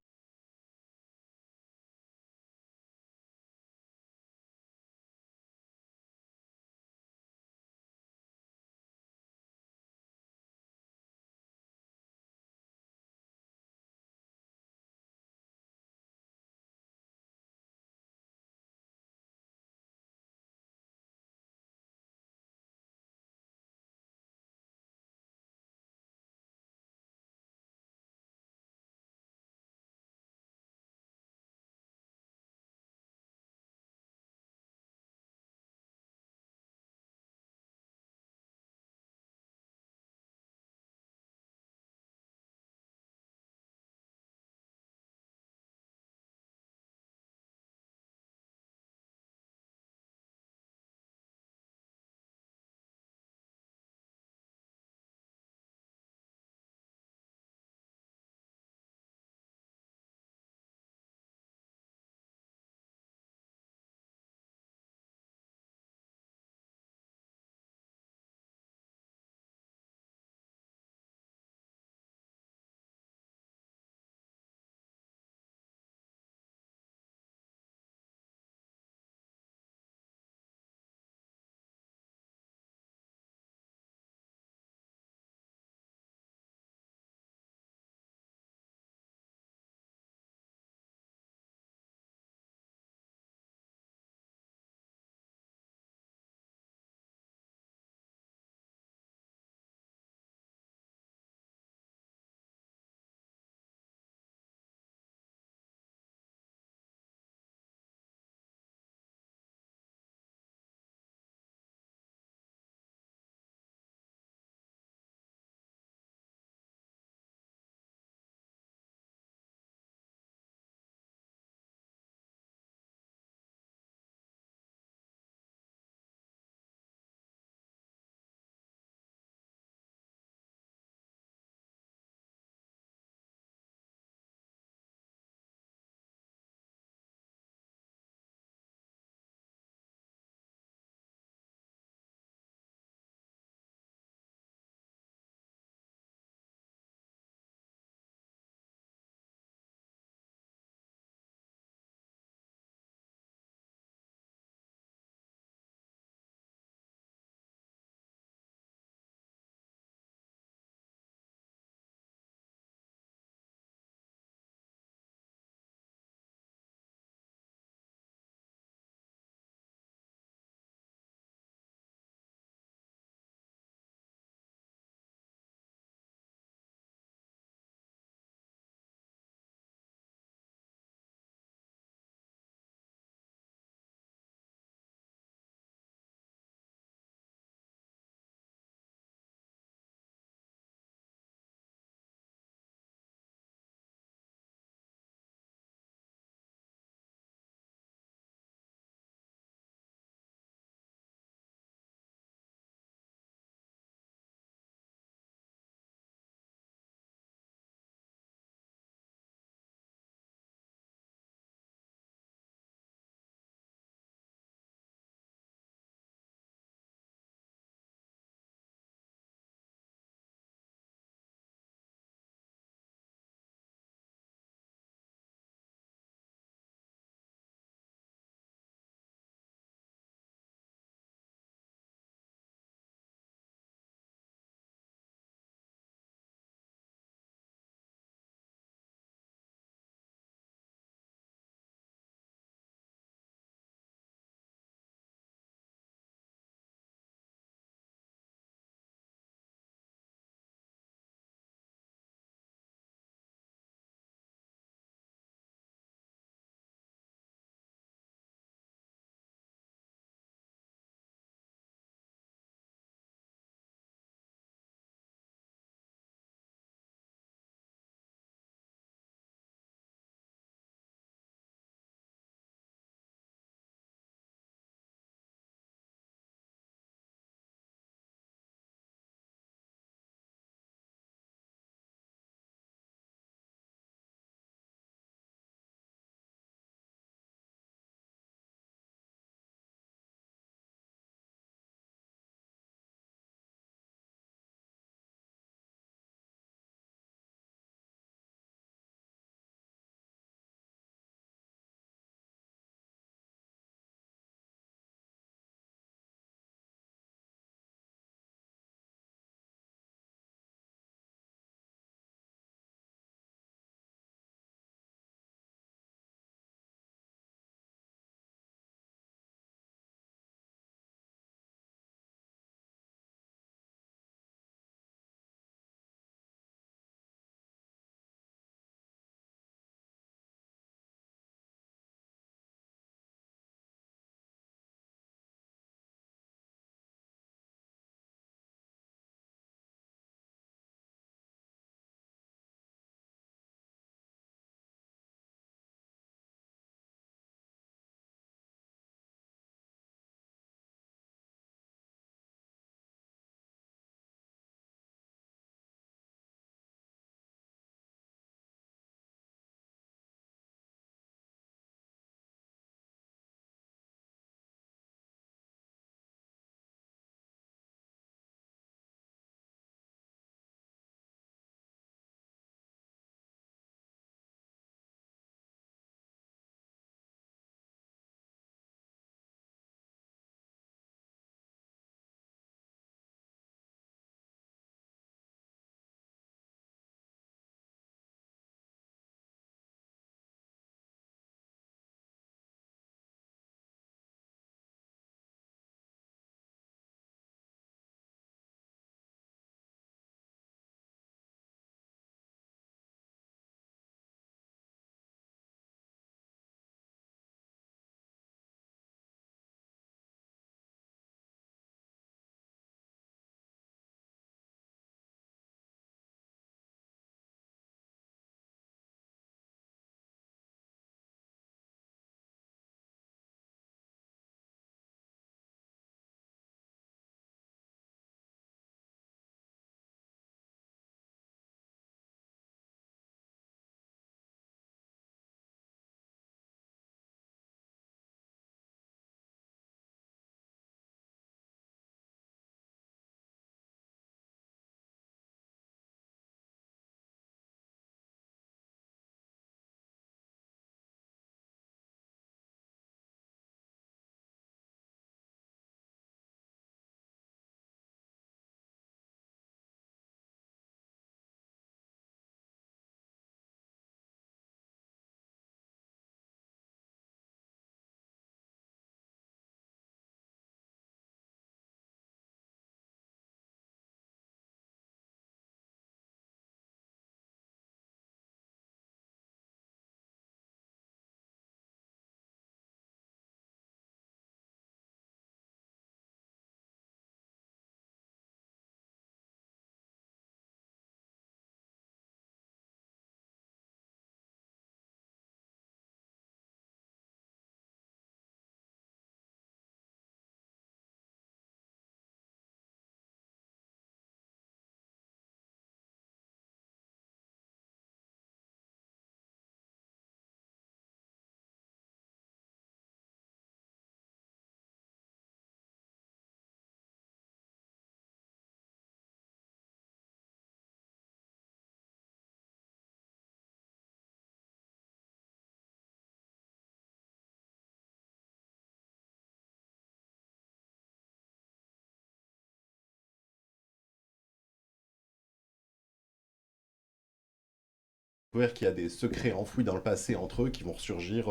découvrir qu'il y a des secrets enfouis dans le passé entre eux qui vont ressurgir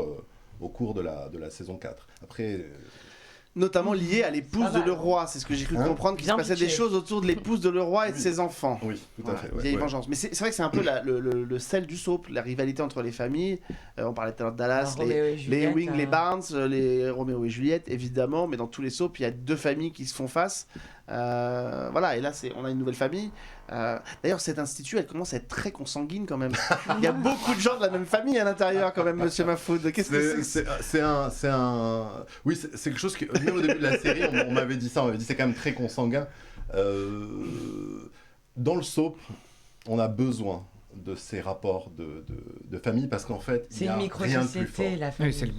au cours de la saison 4. Après... Notamment lié à l'épouse de Leroy, c'est ce que j'ai cru comprendre, qu'il se passait des choses autour de l'épouse de Leroy et de ses enfants. Oui, tout à fait. Vieille vengeance. Mais c'est vrai que c'est un peu le sel du soap, la rivalité entre les familles. On parlait tout à l'heure de Dallas, les Ewing, les Barnes, les Roméo et Juliette, évidemment, mais dans tous les soaps, il y a deux familles qui se font face. Voilà, et là, on a une nouvelle famille. D'ailleurs, cet institut, elle commence à être très consanguine quand même. Il y a beaucoup de gens de la même famille à l'intérieur quand même, Monsieur Mahfoud. Qu'est-ce que c'est? Oui, c'est quelque chose que, même au début de la série, on m'avait dit ça, on m'avait dit c'est quand même très consanguin. Dans le soap, on a besoin de ces rapports de famille parce qu'en fait, il y a rien de plus fort. La famille.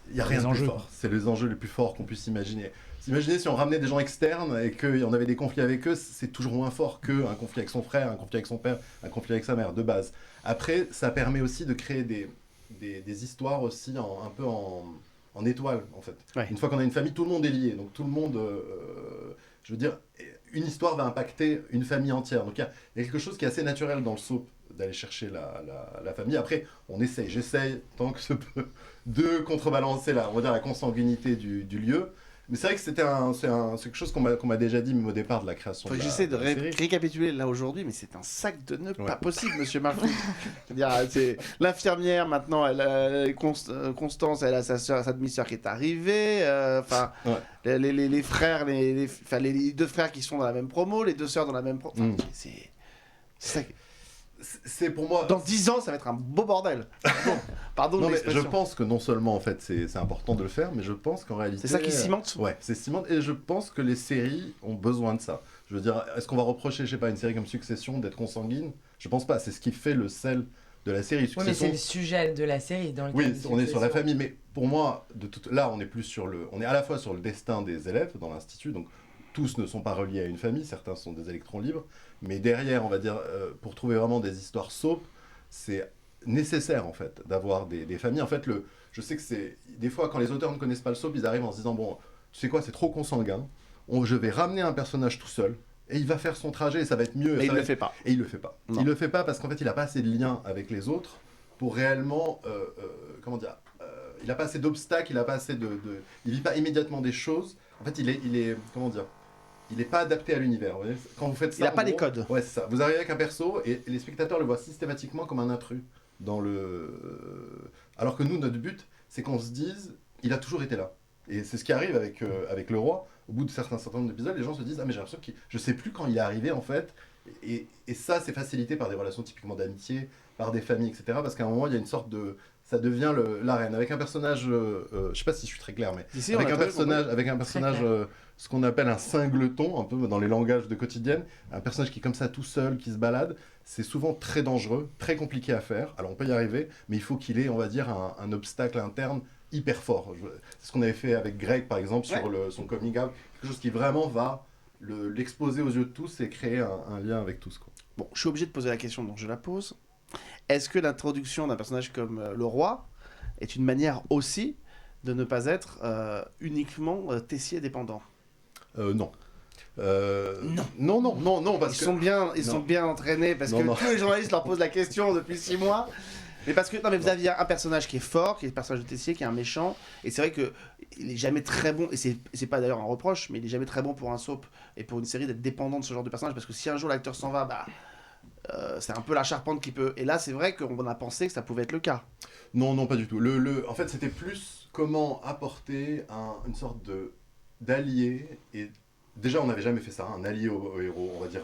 Il n'y a rien de plus fort. C'est les enjeux les plus forts qu'on puisse imaginer. Imaginez si on ramenait des gens externes et qu'on avait des conflits avec eux, c'est toujours moins fort qu'un conflit avec son frère, un conflit avec son père, un conflit avec sa mère, de base. Après, ça permet aussi de créer des histoires aussi un peu en étoile, en fait. Ouais. Une fois qu'on a une famille, tout le monde est lié. Donc tout le monde, je veux dire, une histoire va impacter une famille entière. Donc il y a quelque chose qui est assez naturel dans le soap, d'aller chercher la famille. Après, j'essaye, tant que se peut, de contrebalancer on va dire, la consanguinité du lieu. Mais c'est vrai que c'est quelque chose qu'on m'a déjà dit même au départ de la création. J'essaie de récapituler là aujourd'hui, mais c'est un sac de nœuds pas possible, Monsieur Mahfoud. C'est l'infirmière maintenant, Constance, elle a sa demi-sœur qui est arrivée. Les frères, les deux frères qui sont dans la même promo, les deux sœurs dans la même promo. C'est pour moi. Dans 10 ans, ça va être un beau bordel. Pardon. Non, mais je pense que non seulement en fait c'est important de le faire, mais je pense qu'en réalité. C'est ça qui cimente. Ouais, c'est cimente. Et je pense que les séries ont besoin de ça. Je veux dire, est-ce qu'on va reprocher, je sais pas, une série comme Succession d'être consanguine? Je pense pas. C'est ce qui fait le sel de la série. Oui, mais c'est le sujet de la série. Oui, on est sur la famille, mais pour moi, là, on est plus on est à la fois sur le destin des élèves dans l'institut, donc. Tous ne sont pas reliés à une famille, certains sont des électrons libres, mais derrière, on va dire, pour trouver vraiment des histoires soap, c'est nécessaire en fait d'avoir des familles. En fait, je sais que c'est des fois quand les auteurs ne connaissent pas le soap, ils arrivent en se disant bon, tu sais quoi, c'est trop consanguin, je vais ramener un personnage tout seul et il va faire son trajet et ça va être mieux. Mais il le fait pas. Et il le fait pas. Non. Il le fait pas parce qu'en fait, il a pas assez de liens avec les autres pour réellement, comment dire, il a pas assez d'obstacles, il a pas assez il vit pas immédiatement des choses. En fait, il est comment dire. Il n'est pas adapté à l'univers. Quand vous faites ça, il n'a pas les codes. Ouais, c'est ça. Vous arrivez avec un perso et les spectateurs le voient systématiquement comme un intrus. Alors que nous, notre but, c'est qu'on se dise, il a toujours été là. Et c'est ce qui arrive avec le roi. Au bout de certains nombre d'épisodes, les gens se disent, ah mais j'ai l'impression que je sais plus quand il est arrivé en fait. Et ça, c'est facilité par des relations typiquement d'amitié, par des familles, etc. Parce qu'à un moment, il y a une sorte de... Ça devient l'arène. Avec un personnage, je sais pas si je suis très clair, mais avec un personnage ce qu'on appelle un cingleton, un peu dans les langages de quotidienne, un personnage qui est comme ça tout seul, qui se balade, c'est souvent très dangereux, très compliqué à faire. Alors on peut y arriver, mais il faut qu'il ait, on va dire, un obstacle interne hyper fort. C'est ce qu'on avait fait avec Greg, par exemple, sur son coming out, quelque chose qui vraiment va l'exposer aux yeux de tous et créer un lien avec tous, quoi. Bon, je suis obligé de poser la question, donc je la pose. Est-ce que l'introduction d'un personnage comme le roi est une manière aussi de ne pas être uniquement Tessier dépendant? Non. Non, parce ils sont bien entraînés, parce que tous les journalistes leur posent la question depuis 6 mois. Mais parce que vous aviez un personnage qui est fort, qui est le personnage de Tessier, qui est un méchant, et c'est vrai qu'il est jamais très bon, et c'est pas d'ailleurs un reproche, mais il est jamais très bon pour un soap et pour une série d'être dépendant de ce genre de personnage, parce que si un jour l'acteur s'en va, c'est un peu la charpente qui peut... Et là, c'est vrai qu'on a pensé que ça pouvait être le cas. Non, pas du tout. En fait, c'était plus comment apporter une sorte d'allié. Et déjà, on n'avait jamais fait ça, un allié au héros, on va dire,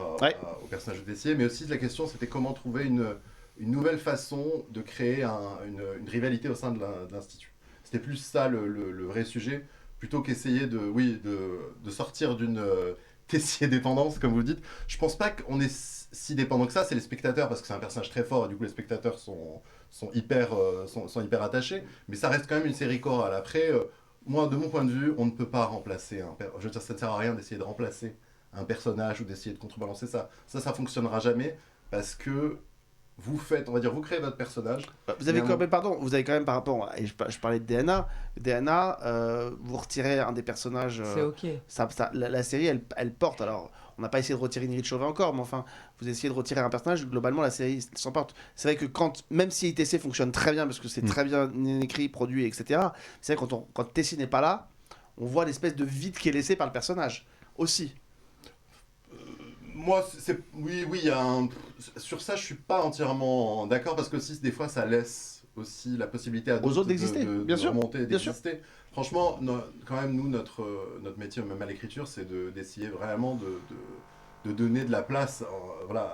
au personnage de Tessier. Mais aussi, la question, c'était comment trouver une nouvelle façon de créer une rivalité au sein de l'Institut. C'était plus ça le vrai sujet, plutôt qu'essayer de sortir d'une Tessier dépendance, comme vous dites. Je pense pas qu'on est si dépendant que ça, c'est les spectateurs, parce que c'est un personnage très fort, et du coup les spectateurs sont hyper attachés, mais ça reste quand même une série chorale. Après, moi, de mon point de vue, on ne peut pas remplacer je veux dire, ça ne sert à rien d'essayer de remplacer un personnage ou d'essayer de contrebalancer ça. Ça fonctionnera jamais, parce que vous faites, on va dire, vous créez votre personnage. Vous avez quand même, vous avez quand même par rapport, et je parlais de DNA, vous retirez un des personnages. C'est ok. La série, elle porte. Alors, on n'a pas essayé de retirer Ingrid Chauvin encore, mais enfin, vous essayez de retirer un personnage. Globalement, la série s'en porte. C'est vrai que même si ITC fonctionne très bien parce que c'est très bien écrit, produit, etc. C'est vrai que quand Tessie n'est pas là, on voit l'espèce de vide qui est laissé par le personnage aussi. Moi, oui, il y a sur ça, je suis pas entièrement d'accord parce que aussi des fois, ça laisse aussi la possibilité à aux autres d'exister, bien sûr, remonter, d'exister. Franchement, quand même, nous, notre métier, même à l'écriture, c'est d'essayer vraiment de donner de la place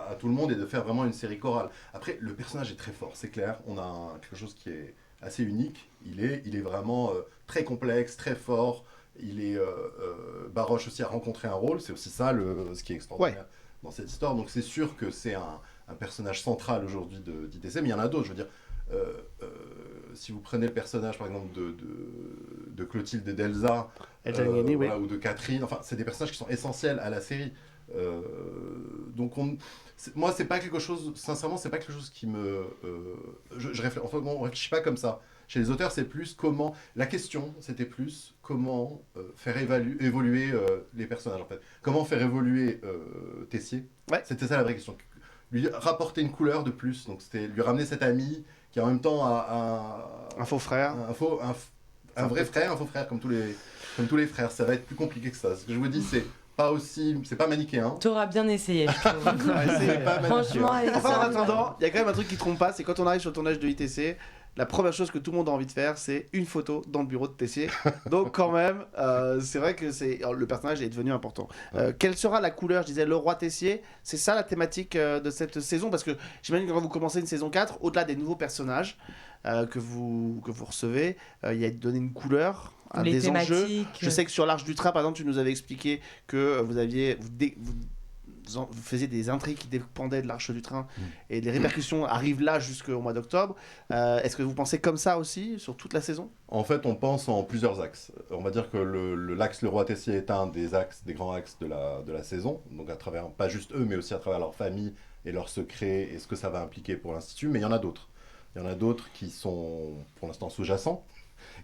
à tout le monde et de faire vraiment une série chorale. Après, le personnage est très fort, c'est clair. On a quelque chose qui est assez unique. Il est vraiment très complexe, très fort. Baroche aussi a rencontré un rôle, c'est aussi ça ce qui est extraordinaire dans cette histoire. Donc c'est sûr que c'est un personnage central aujourd'hui d'ITC, mais il y en a d'autres. Je veux dire, si vous prenez le personnage par exemple de Clotilde et d'Elsa, ou de Catherine, enfin c'est des personnages qui sont essentiels à la série. Donc moi c'est pas quelque chose, sincèrement c'est pas quelque chose qui me on réfléchit pas comme ça. Chez les auteurs c'est plus comment, la question c'était plus comment faire évoluer les personnages en fait, comment faire évoluer Tessier. C'était ça la vraie question, lui rapporter une couleur de plus, donc c'était lui ramener cet ami qui en même temps a un faux frère, un vrai frère, un faux frère comme tous les frères. Ça va être plus compliqué que ça. Ce que je vous dis c'est pas manichéen. T'auras bien essayé, je trouve. Franchement, enfin, en attendant, il y a quand même un truc qui trompe pas, c'est quand on arrive sur le tournage de ITC, la première chose que tout le monde a envie de faire, c'est une photo dans le bureau de Tessier. Donc quand même, c'est vrai que le personnage est devenu important. Quelle sera la couleur, je disais, le roi Tessier? C'est ça la thématique de cette saison? Parce que j'imagine que quand vous commencez une saison 4, au-delà des nouveaux personnages que vous recevez, il y a donné une couleur, des thématiques. Enjeux. Je sais que sur l'Arche du Train, par exemple, tu nous avais expliqué que vous faisiez des intrigues qui dépendaient de l'Arche du Train et les répercussions arrivent là jusqu'au mois d'octobre. Est-ce que vous pensez comme ça aussi sur toute la saison? En fait, on pense en plusieurs axes. On va dire que l'axe Le Roi Tessier est un des grands axes de la saison, donc à travers, pas juste eux, mais aussi à travers leur famille et leurs secrets et ce que ça va impliquer pour l'Institut, mais il y en a d'autres. Il y en a d'autres qui sont pour l'instant sous-jacents,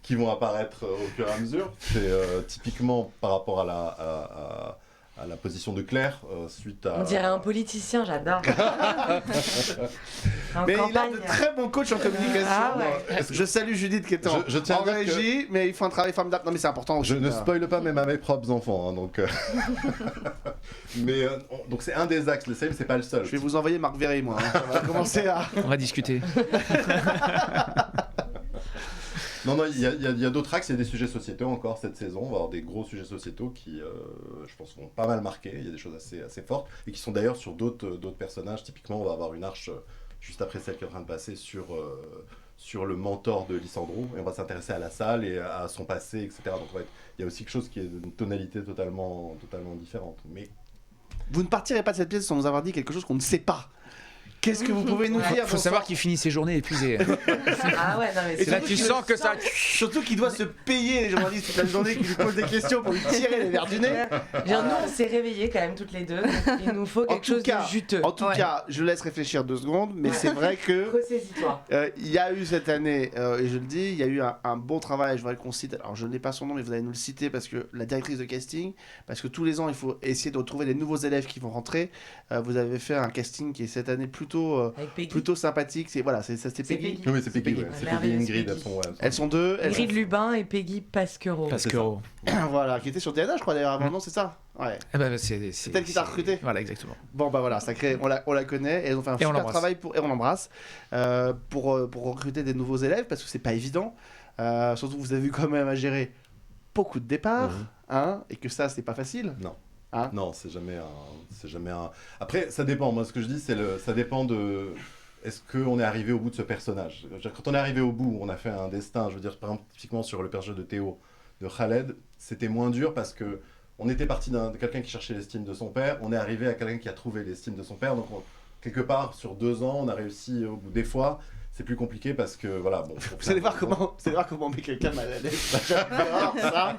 qui vont apparaître au fur et à mesure. C'est typiquement par rapport à la position de Claire suite à... On dirait un politicien, j'adore. Mais il a de très bons coachs en communication. Ah ouais. Je salue Judith qui est en régie, mais il faut un travail formidable. Non mais c'est important aussi. Je ne spoile pas même à mes propres enfants, hein, donc... Mais donc c'est un des axes, le CM c'est pas le seul. Je vais vous envoyer Marc Véry, moi. Hein. On va commencer à... On va discuter. Non, il y a d'autres axes, il y a des sujets sociétaux encore cette saison. On va avoir des gros sujets sociétaux qui, je pense, vont pas mal marquer. Il y a des choses assez fortes et qui sont d'ailleurs sur d'autres personnages. Typiquement, on va avoir une arche juste après celle qui est en train de passer sur le mentor de Lysandro. Et on va s'intéresser à la salle et à son passé, etc. Donc, il y a aussi quelque chose qui est d'une tonalité totalement différente. Mais... Vous ne partirez pas de cette pièce sans nous avoir dit quelque chose qu'on ne sait pas. Qu'est-ce que vous pouvez nous dire? Il faut savoir qu'il finit ses journées épuisé. Ah ouais, non mais c'est là tu sens que ça... Surtout qu'il doit se payer les journalistes toute la journée qui lui posent des questions pour lui tirer les verres du nez. Nous, on s'est réveillés quand même toutes les deux. Il nous faut quelque chose de juteux. En tout cas, je laisse réfléchir 2 secondes, mais c'est vrai que... Ressaisis-toi. Il y a eu cette année, et je le dis, il y a eu un bon travail, je voudrais qu'on cite, alors je n'ai pas son nom, mais vous allez nous le citer, parce que la directrice de casting, parce que tous les ans, il faut essayer de retrouver les nouveaux élèves qui vont rentrer. Vous avez fait un casting qui est cette année plutôt sympathique. C'était Peggy. Oui, c'est Peggy. C'est Peggy et Ingrid. Elles sont deux. Ingrid Lubin et Peggy Pasquero. Voilà, qui était sur DNA, je crois d'ailleurs avant, non, c'est ça? Ouais. C'est elle qui t'a recruté. Voilà, exactement. Bon bah voilà, on la connaît et elles ont fait un super travail et on l'embrasse pour recruter des nouveaux élèves parce que c'est pas évident. Surtout que vous avez eu quand même à gérer beaucoup de départs, et que ça c'est pas facile. Non. Non, c'est jamais un... Après, ça dépend. Moi, ce que je dis, ça dépend de... Est-ce qu'on est arrivé au bout de ce personnage? Quand on est arrivé au bout, on a fait un destin. Je veux dire, par exemple, typiquement sur le personnage de Théo, de Khaled, c'était moins dur parce que on était parti de quelqu'un qui cherchait l'estime de son père. On est arrivé à quelqu'un qui a trouvé l'estime de son père. Donc, quelque part, sur 2 ans, on a réussi au bout. Des fois, c'est plus compliqué parce que, voilà... Bon, vous allez voir comment on met quelqu'un mal à l'aise. J'adore ça.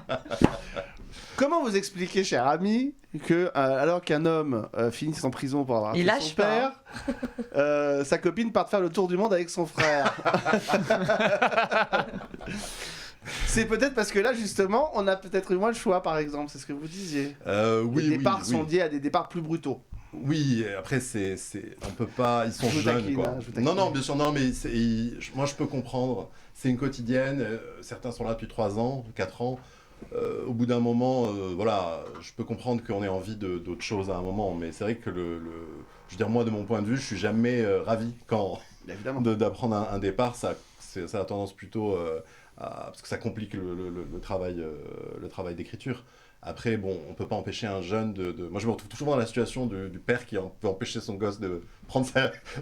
Comment vous expliquez, cher ami, que alors qu'un homme finisse en prison pour avoir tué son lâche pas, père, sa copine part faire le tour du monde avec son frère? C'est peut-être parce que là, justement, on a peut-être eu moins le choix, par exemple. C'est ce que vous disiez. Les départs sont liés à des départs plus brutaux. Oui, après, on peut pas... Ils sont jeunes, quoi. Non, bien sûr, non, mais moi, je peux comprendre. C'est une quotidienne. Certains sont là depuis 3 ans, 4 ans. Au bout d'un moment, voilà, je peux comprendre qu'on ait envie d'autre chose à un moment. Mais c'est vrai que je veux dire, moi, de mon point de vue, je suis jamais ravi d'apprendre un départ. Ça a tendance plutôt... parce que ça complique le travail d'écriture. Après, bon, on peut pas empêcher un jeune Moi, je me retrouve toujours dans la situation du père qui peut empêcher son gosse de prendre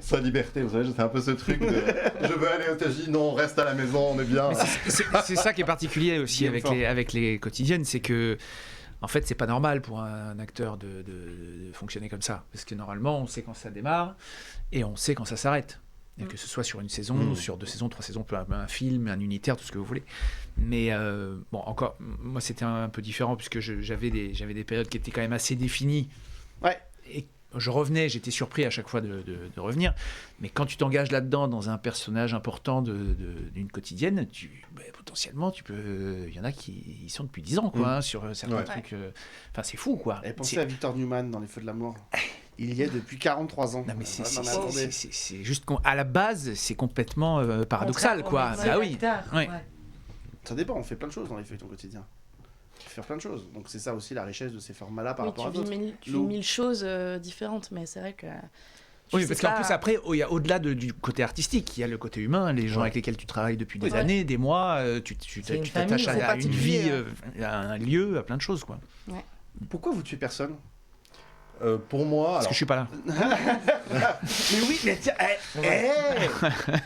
sa liberté. Vous savez, c'est un peu ce truc de je veux aller aux États-Unis, non, reste à la maison, on est bien. C'est ça qui est particulier aussi avec les quotidiennes, c'est que en fait, c'est pas normal pour un acteur de fonctionner comme ça, parce que normalement, on sait quand ça démarre et on sait quand ça s'arrête. Et que ce soit sur une saison, sur 2 saisons, 3 saisons, un film, un unitaire, tout ce que vous voulez. Mais bon, encore, moi c'était un peu différent puisque j'avais des périodes qui étaient quand même assez définies. Ouais. Et je revenais, j'étais surpris à chaque fois de revenir. Mais quand tu t'engages là-dedans dans un personnage important d'une quotidienne, potentiellement, il y en a qui y sont depuis 10 ans, quoi, sur certains trucs. Enfin, c'est fou, quoi. Et pensez à Victor Newman dans Les Feux de l'amour. Il y est depuis 43 ans. Non, mais c'est juste qu'à la base, c'est complètement paradoxal, quoi. Bah oui. Ouais. Ça dépend, on fait plein de choses dans les feuilletons quotidiens. On peut faire plein de choses. Donc c'est ça aussi la richesse de ces formats-là par rapport à d'autres. Tu vis 1000 choses différentes, mais c'est vrai que... Oui, parce qu'en plus, après, il y a au-delà du côté artistique, il y a le côté humain, les gens avec lesquels tu travailles depuis des années, des mois, tu t'attaches à une vie, à un lieu, à plein de choses, quoi. Ouais. Pourquoi vous tuez personne ? Pour moi... Parce que je suis pas là. Mais oui, mais tiens,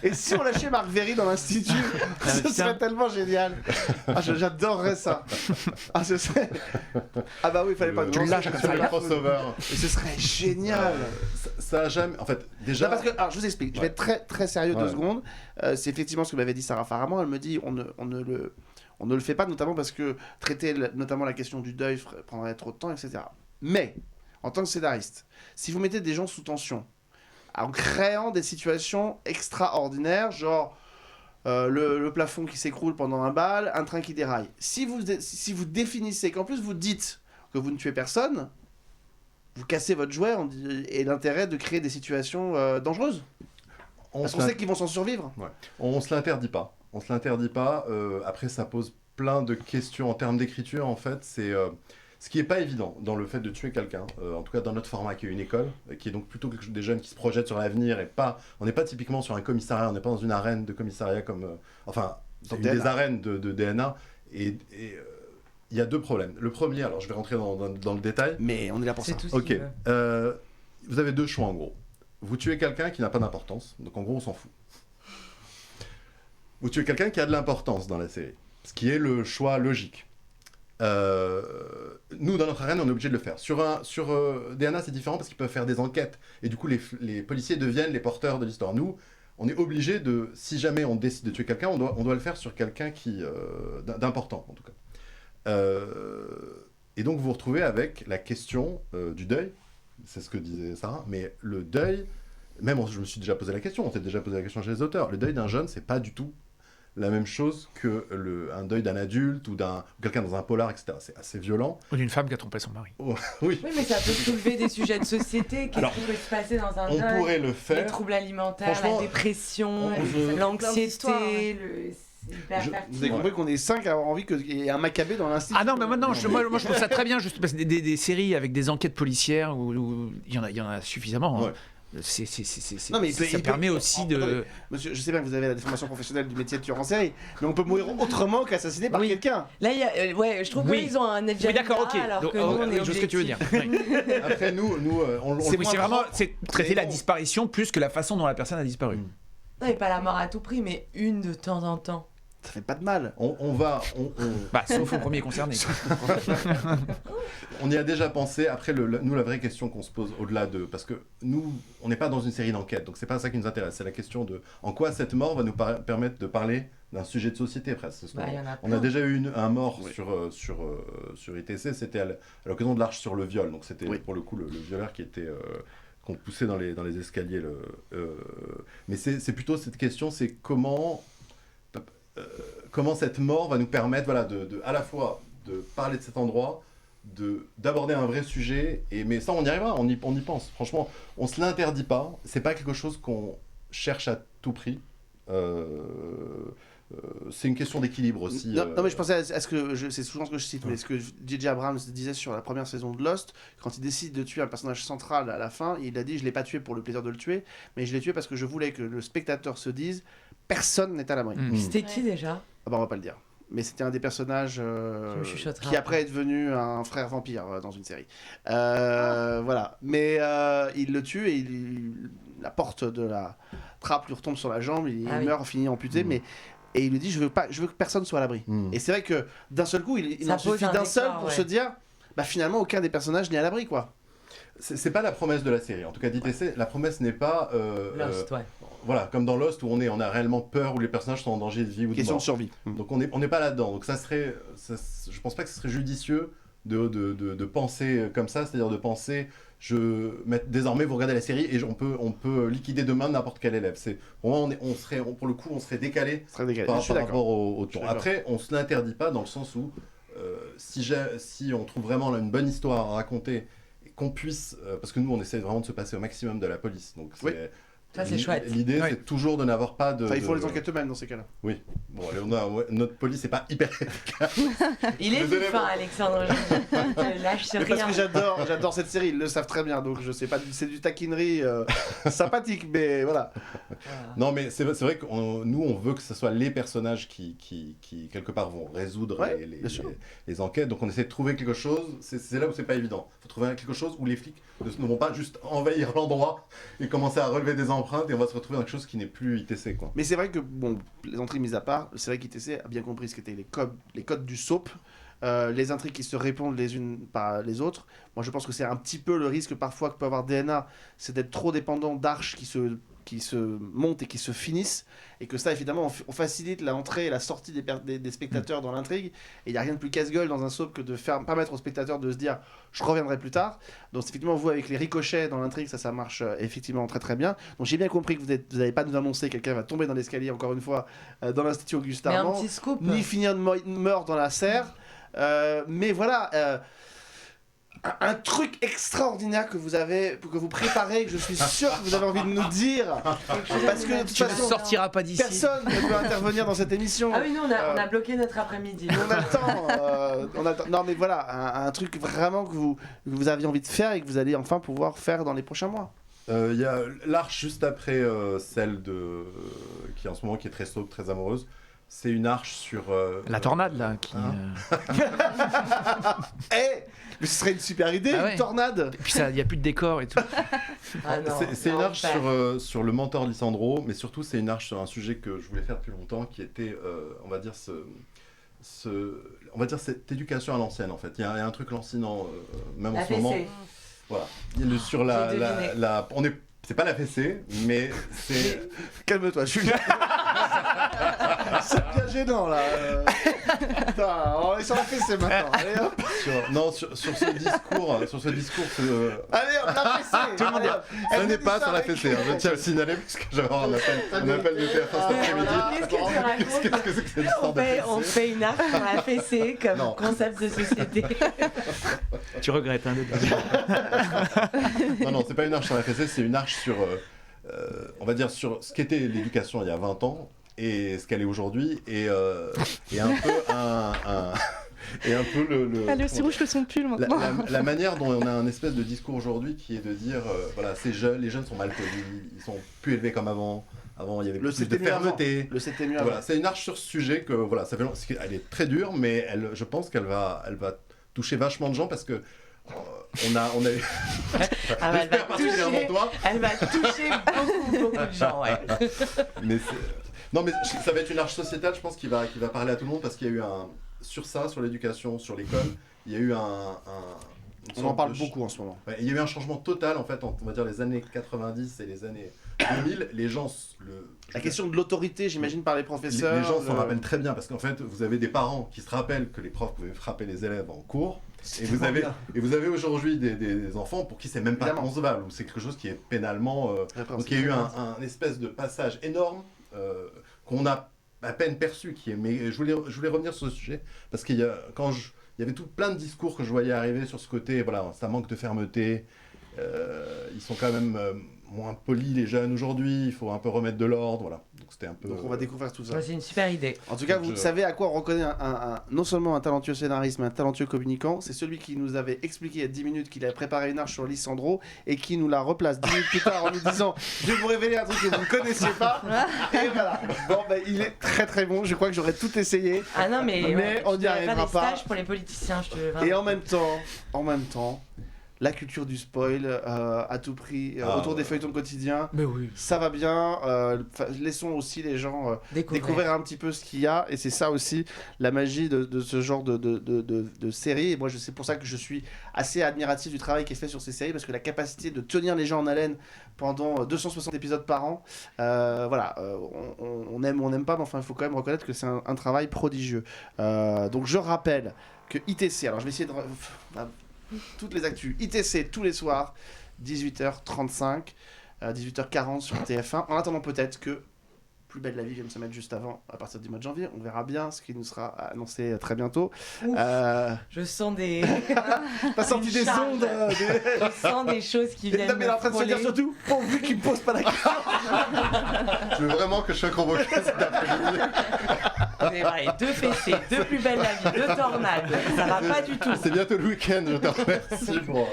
et si on lâchait Marc Véry dans l'institut, ce serait tellement génial. J'adorerais ça. Ah bah oui, il fallait pas... Tu lâches comme ça, le crossover. Et ce serait génial. Ça a jamais... En fait, déjà... Non, parce que, alors, je vous explique, je vais être très, très sérieux 2 secondes. C'est effectivement ce que m'avait dit Sarah Faraman. Elle me dit, on ne le fait pas, notamment parce que traiter notamment la question du deuil prendrait trop de temps, etc. Mais... En tant que scénariste, si vous mettez des gens sous tension, en créant des situations extraordinaires, genre le plafond qui s'écroule pendant un bal, un train qui déraille, si vous définissez qu'en plus vous dites que vous ne tuez personne, vous cassez votre jouet et l'intérêt de créer des situations dangereuses. Parce qu'on sait qu'ils vont s'en survivre. Ouais. On se l'interdit pas. Après, ça pose plein de questions en termes d'écriture, en fait. C'est... Ce qui n'est pas évident dans le fait de tuer quelqu'un, en tout cas dans notre format qui est une école, qui est donc plutôt des jeunes qui se projettent sur l'avenir, et on n'est pas typiquement sur un commissariat, on n'est pas dans une arène de commissariat comme... des arènes de DNA, et il y a 2 problèmes. Le premier, alors je vais rentrer dans le détail. Mais on est là pour ça. Ok. Vous avez 2 choix en gros. Vous tuez quelqu'un qui n'a pas d'importance, donc en gros on s'en fout. Vous tuez quelqu'un qui a de l'importance dans la série, ce qui est le choix logique. Nous, dans notre arène, on est obligé de le faire. Sur DNA, c'est différent parce qu'ils peuvent faire des enquêtes. Et du coup, les policiers deviennent les porteurs de l'histoire. Nous, on est obligé de... Si jamais on décide de tuer quelqu'un, on doit le faire sur quelqu'un d'important, en tout cas. Et donc, vous vous retrouvez avec la question du deuil. C'est ce que disait Sarah. Mais le deuil... Même, je me suis déjà posé la question. On s'est déjà posé la question chez les auteurs. Le deuil d'un jeune, c'est pas du tout la même chose que un deuil d'un adulte ou quelqu'un dans un polar, etc. C'est assez violent. Ou d'une femme qui a trompé son mari. Oui, mais ça peut soulever des sujets de société. Qu'est-ce qui peut se passer dans un deuil ? On pourrait le faire. Les troubles alimentaires, la dépression, l'anxiété, Vous avez compris qu'on est 5 à avoir envie qu'il y ait un Maccabée dans l'institut. Ah non, mais maintenant, moi je trouve ça très bien, juste parce que des séries avec des enquêtes policières où il y en a suffisamment. Hein. Non, mais ça permet aussi de... Monsieur, je sais bien que vous avez la déformation professionnelle du métier de tueur en série, mais on peut mourir autrement qu'assassiné par quelqu'un. Là, je trouve qu'ils ont un agenda. Oui, d'accord, ok. Alors que nous, on est je sais ce que tu veux dire. Après, nous c'est traiter la disparition plus que la façon dont la personne a disparu. Non, mais pas la mort à tout prix, mais une de temps en temps. Ça fait pas de mal. Sauf au premier concerné. On y a déjà pensé. Après, nous, la vraie question qu'on se pose au-delà de... Parce que nous, on n'est pas dans une série d'enquêtes, donc c'est pas ça qui nous intéresse. C'est la question de en quoi cette mort va nous permettre de parler d'un sujet de société presque. Bah, y en a On a plein. déjà eu un mort Oui. sur ITC, c'était à l'occasion de l'arche sur le viol. Donc c'était Oui. pour le coup le violeur qui était qu'on poussait dans les escaliers. Mais c'est plutôt cette question, c'est comment cette mort va nous permettre, voilà, à la fois de parler de cet endroit, d'aborder un vrai sujet, mais ça on y arrivera, on y pense. Franchement, on se l'interdit pas. C'est pas quelque chose qu'on cherche à tout prix. C'est une question d'équilibre aussi. Non, mais je pensais à ce que c'est souvent ce que je cite, mais ce que J.J. Abrams disait sur la première saison de Lost, quand il décide de tuer un personnage central à la fin, il a dit je l'ai pas tué pour le plaisir de le tuer, mais je l'ai tué parce que je voulais que le spectateur se dise personne n'est à l'abri. C'était qui déjà? Ah bah on va pas le dire. Mais c'était un des personnages me chuchoterai qui après est devenu un frère vampire dans une série. Voilà. Mais il le tue et la porte de la trappe lui retombe sur la jambe, il meurt, finit amputé, et il lui dit je veux que personne soit à l'abri. Et c'est vrai que d'un seul coup, il en suffit d'un seul pour se dire bah finalement aucun des personnages n'est à l'abri quoi. C'est pas la promesse de la série. En tout cas, d'ITC, la promesse n'est pas. Lost, Voilà, comme dans Lost où on a réellement peur, où les personnages sont en danger de vie ou de Question mort. de survie. Donc on n'est pas là-dedans. Donc je pense pas que ce serait judicieux de penser comme ça, c'est-à-dire de penser désormais vous regardez la série et on peut liquider demain n'importe quel élève. Pour moi pour le coup on serait décalé par rapport au tour. Après on se l'interdit pas dans le sens où si on trouve vraiment là, une bonne histoire à raconter et qu'on puisse parce que nous on essaie vraiment de se passer au maximum de la police. Donc ça c'est chouette. L'idée c'est toujours de n'avoir pas de. Enfin, il faut les enquêtes humaines dans ces cas-là. Oui. Bon, notre police n'est pas hyper efficace. Il est Désolé, fin, Alexandre. Je te lâche sur Mais parce rien. que j'adore cette série, ils le savent très bien, donc je sais pas, c'est du taquinerie sympathique, mais voilà. Non, mais c'est vrai que nous, on veut que ce soit les personnages qui quelque part, vont résoudre les enquêtes. Donc on essaie de trouver quelque chose, c'est là où c'est pas évident. Il faut trouver quelque chose où les flics ne vont pas juste envahir l'endroit et commencer à relever des empreintes et on va se retrouver dans quelque chose qui n'est plus ITC, quoi. Mais c'est vrai que, bon, les entrées mises à part, c'est vrai qu'ITC a bien compris ce qu'étaient les codes du soap, les intrigues qui se répondent les unes par les autres. Moi, je pense que c'est un petit peu le risque parfois que peut avoir DNA, c'est d'être trop dépendant d'arches qui se montent et qui se finissent, et que ça, évidemment, on facilite l'entrée et la sortie des spectateurs dans l'intrigue, et il n'y a rien de plus casse-gueule dans un soap que de permettre aux spectateurs de se dire « je reviendrai plus tard ». Donc effectivement, vous, avec les ricochets dans l'intrigue, ça marche effectivement très très bien. Donc j'ai bien compris que vous n'allez pas nous annoncer quelqu'un va tomber dans l'escalier, encore une fois, dans l'Institut Auguste Armand, un petit scoop. ni finir de mort dans la serre, mais voilà... un truc extraordinaire que vous préparez, que je suis sûr que vous avez envie de nous dire, parce que de toute Tu ne façon, sortiras pas d'ici. personne ne peut intervenir dans cette émission. Ah oui, nous on a bloqué notre après-midi. On attend. Non mais voilà, un truc vraiment que vous aviez envie de faire et que vous allez enfin pouvoir faire dans les prochains mois. Il y a l'arche juste après celle qui en ce moment qui est très soap, très amoureuse. C'est une arche sur... La tornade, là, qui... Mais ce serait une super idée, Ah ouais. une tornade. Et puis il n'y a plus de décor et tout. C'est une arche sur le mentor Lissandro, mais surtout c'est une arche sur un sujet que je voulais faire depuis longtemps, qui était, on va dire, cette éducation à l'ancienne, en fait. Il y a un truc lancinant, même en ce moment. Voilà. Sur c'est pas la fessée, mais c'est... Calme-toi, Julien. C'est bien gênant, là. Putain, on est sur la fessée maintenant. Allez, hop. Sur ce discours... Allez, hop, la fessée. Tout le monde ça n'est pas sur la fessée. Je tiens à le signaler parce que j'avais un appel de TF1 cet après-midi. Qu'est-ce que c'est que cette histoire de fessée ? On fait une arche sur la fessée comme concept de société. Tu regrettes, hein, Non, c'est pas une arche sur la fessée, c'est une arche sur, on va dire, sur ce qu'était l'éducation il y a 20 ans et ce qu'elle est aujourd'hui, et un peu Elle est aussi rouge que son pull maintenant. la manière dont on a un espèce de discours aujourd'hui qui est de dire, voilà, les jeunes sont mal polis, ils sont plus élevés comme avant. Avant, il y avait plus de fermeté. Voilà, c'est une arche sur ce sujet que, voilà, elle est très dure, mais je pense qu'elle va toucher vachement de gens parce que on a eu... Elle va toucher beaucoup de gens, ouais. Mais ça va être une arche sociétale, je pense, qui va parler à tout le monde parce qu'il y a eu sur l'éducation, sur l'école, il y a eu on en parle beaucoup en ce moment. Ouais, il y a eu un changement total, en fait, on va dire les années 90 et les années 2000, les gens... La question de l'autorité, j'imagine, par les professeurs. Les gens s'en rappellent très bien, parce qu'en fait, vous avez des parents qui se rappellent que les profs pouvaient frapper les élèves en cours, et vous avez aujourd'hui des enfants pour qui c'est même pas concevable, ou c'est quelque chose qui est pénalement... donc il y a eu un espèce de passage énorme qu'on a à peine perçu, mais je voulais revenir sur ce sujet, parce qu'il y a, il y avait plein de discours que je voyais arriver sur ce côté, voilà, ça manque de fermeté, ils sont quand même moins polis les jeunes aujourd'hui, il faut un peu remettre de l'ordre, voilà. Donc c'était un peu... Donc on va découvrir tout ça. Ouais, c'est une super idée. En tout cas, vous savez à quoi on reconnaît non seulement un talentueux scénariste, mais un talentueux communicant. C'est celui qui nous avait expliqué il y a 10 minutes qu'il avait préparé une arche sur Lissandro et qui nous la replace 10 minutes plus tard en nous disant « Je vais vous révéler un truc que vous ne connaissiez pas ». Et voilà. Bon, il est très très bon. Je crois que j'aurais tout essayé. Ah non, mais on n'y arrivera pas. Stage pour les politiciens, je te... Et en même temps, la culture du spoil à tout prix autour des feuilletons quotidiens, ça va bien. Laissons aussi les gens découvrir un petit peu ce qu'il y a, et c'est ça aussi la magie de ce genre de série. Et moi, c'est pour ça que je suis assez admiratif du travail qui est fait sur ces séries, parce que la capacité de tenir les gens en haleine pendant 260 épisodes par an, on aime ou on n'aime pas, mais enfin, il faut quand même reconnaître que c'est un travail prodigieux. Donc je rappelle que ITC, alors je vais essayer de... toutes les actus, ITC tous les soirs, 18h35, 18h40 sur TF1. En attendant peut-être que Plus belle la vie vient de se mettre juste avant, à partir du mois de janvier. On verra bien ce qui nous sera annoncé très bientôt. Je sens des... T'as sorti des ondes Je sens des choses qui viennent mais elle est en train de se dire surtout, pourvu qu'il me pose pas la question. Je veux vraiment que je sois convoqué cet après-midi. Mais voilà, 2 fessées, 2 plus belles la vie, 2 tornades, ça va pas du tout. C'est bientôt le week-end, je te remercie pour...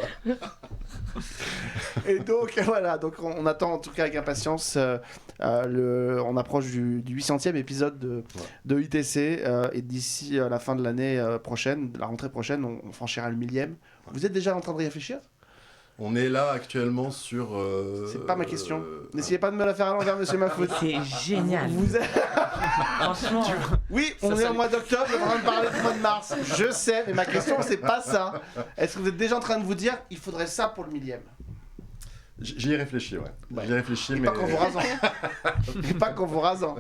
Et donc voilà, donc on attend en tout cas avec impatience, on approche du 800e épisode de ITC, et d'ici la fin de l'année prochaine, la rentrée prochaine, on franchira le 1000e. Vous êtes déjà en train de réfléchir ? On est là actuellement sur... C'est pas ma question. N'essayez pas de me la faire à l'envers, monsieur Mafoud. C'est génial. Vous êtes... Franchement... Oui, on est en mois d'octobre, on est en train de parler du mois de mars. Je sais, mais ma question, c'est pas ça. Est-ce que vous êtes déjà en train de vous dire, il faudrait ça pour le 1000e ? J'y ai réfléchi, ouais. J'y ai réfléchi, mais... Pas qu'en vous rasant. Et pas qu'en vous rasant.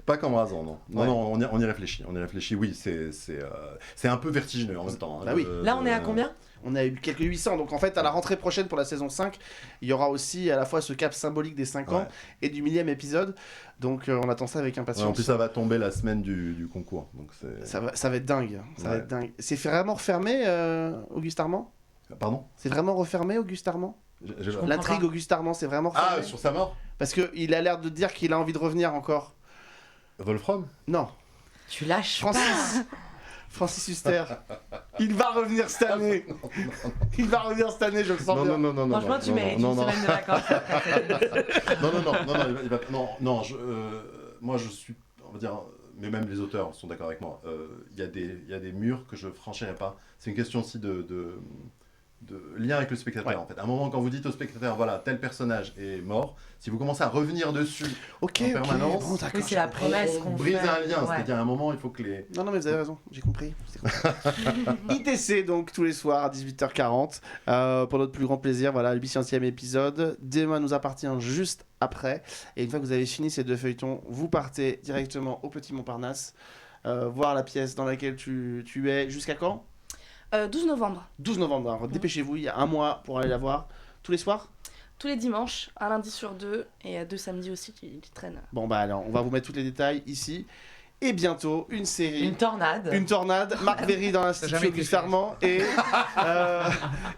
Pas qu'en me rasant, non. Non, on y réfléchit. On y réfléchit, oui, c'est un peu vertigineux en même temps. Bah oui. Là, on est à combien ? On a eu quelques 800, donc en fait à la rentrée prochaine pour la saison 5, il y aura aussi à la fois ce cap symbolique des 5 ans et du 1000e épisode, donc on attend ça avec impatience. Ouais, en plus ça va tomber la semaine du concours, donc ça va être dingue, va être dingue. C'est vraiment refermé, Auguste Armand ? Pardon ? C'est vraiment refermé, Auguste Armand ? L'intrigue Auguste Armand, c'est vraiment refermé ? Ah, sur sa mort ? Parce qu'il a l'air de dire qu'il a envie de revenir encore. Wolfram ? Non. Tu lâches Francis Huster, il va revenir cette année. Il va revenir cette année, je le sens bien. Non. Franchement, tu mérites une semaine de vacances. Moi, je suis, on va dire, mais même les auteurs sont d'accord avec moi. Il y a des murs que je franchirai pas. C'est une question aussi de lien avec le spectateur, en fait. À un moment, quand vous dites au spectateur, voilà, tel personnage est mort, si vous commencez à revenir dessus en permanence, bon, c'est la promesse qu'on brise fait. un lien. C'est-à-dire, à un moment, il faut que les... Non, mais vous avez raison, j'ai compris. ITC, donc, tous les soirs à 18h40, pour notre plus grand plaisir, voilà, le 800e épisode. Demain nous appartient juste après. Et une fois que vous avez fini ces 2 feuilletons, vous partez directement au Petit Montparnasse, voir la pièce dans laquelle tu es. Jusqu'à quand ? 12 novembre. 12 novembre, alors dépêchez-vous, il y a un mois pour aller la voir. Tous les soirs ? Tous les dimanches, un lundi sur 2, et 2 samedis aussi qui traînent. Bon bah alors, on va vous mettre tous les détails ici. Et bientôt, une série. Une tornade. Marc Berry dans l'Institut Auguste Armand.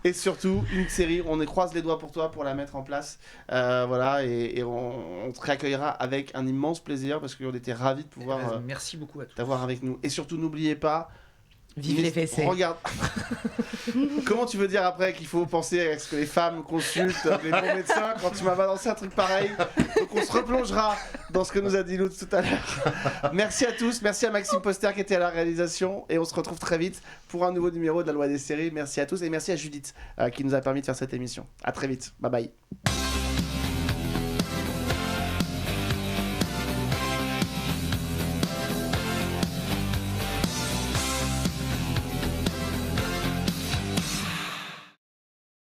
Et surtout, une série. On croise les doigts pour toi pour la mettre en place. Voilà, et on te réaccueillera avec un immense plaisir parce qu'on était ravis de pouvoir merci beaucoup à tous. t'avoir avec nous. Et surtout, n'oubliez pas... Vive les fessées. Regarde. Comment tu veux dire après qu'il faut penser à ce que les femmes consultent les bons médecins quand tu m'as balancé un truc pareil? Donc on se replongera dans ce que nous a dit Lutz tout à l'heure. Merci à tous, merci à Maxime Poster qui était à la réalisation et on se retrouve très vite pour un nouveau numéro de la Loi des séries. Merci à tous et merci à Judith qui nous a permis de faire cette émission. À très vite. Bye bye.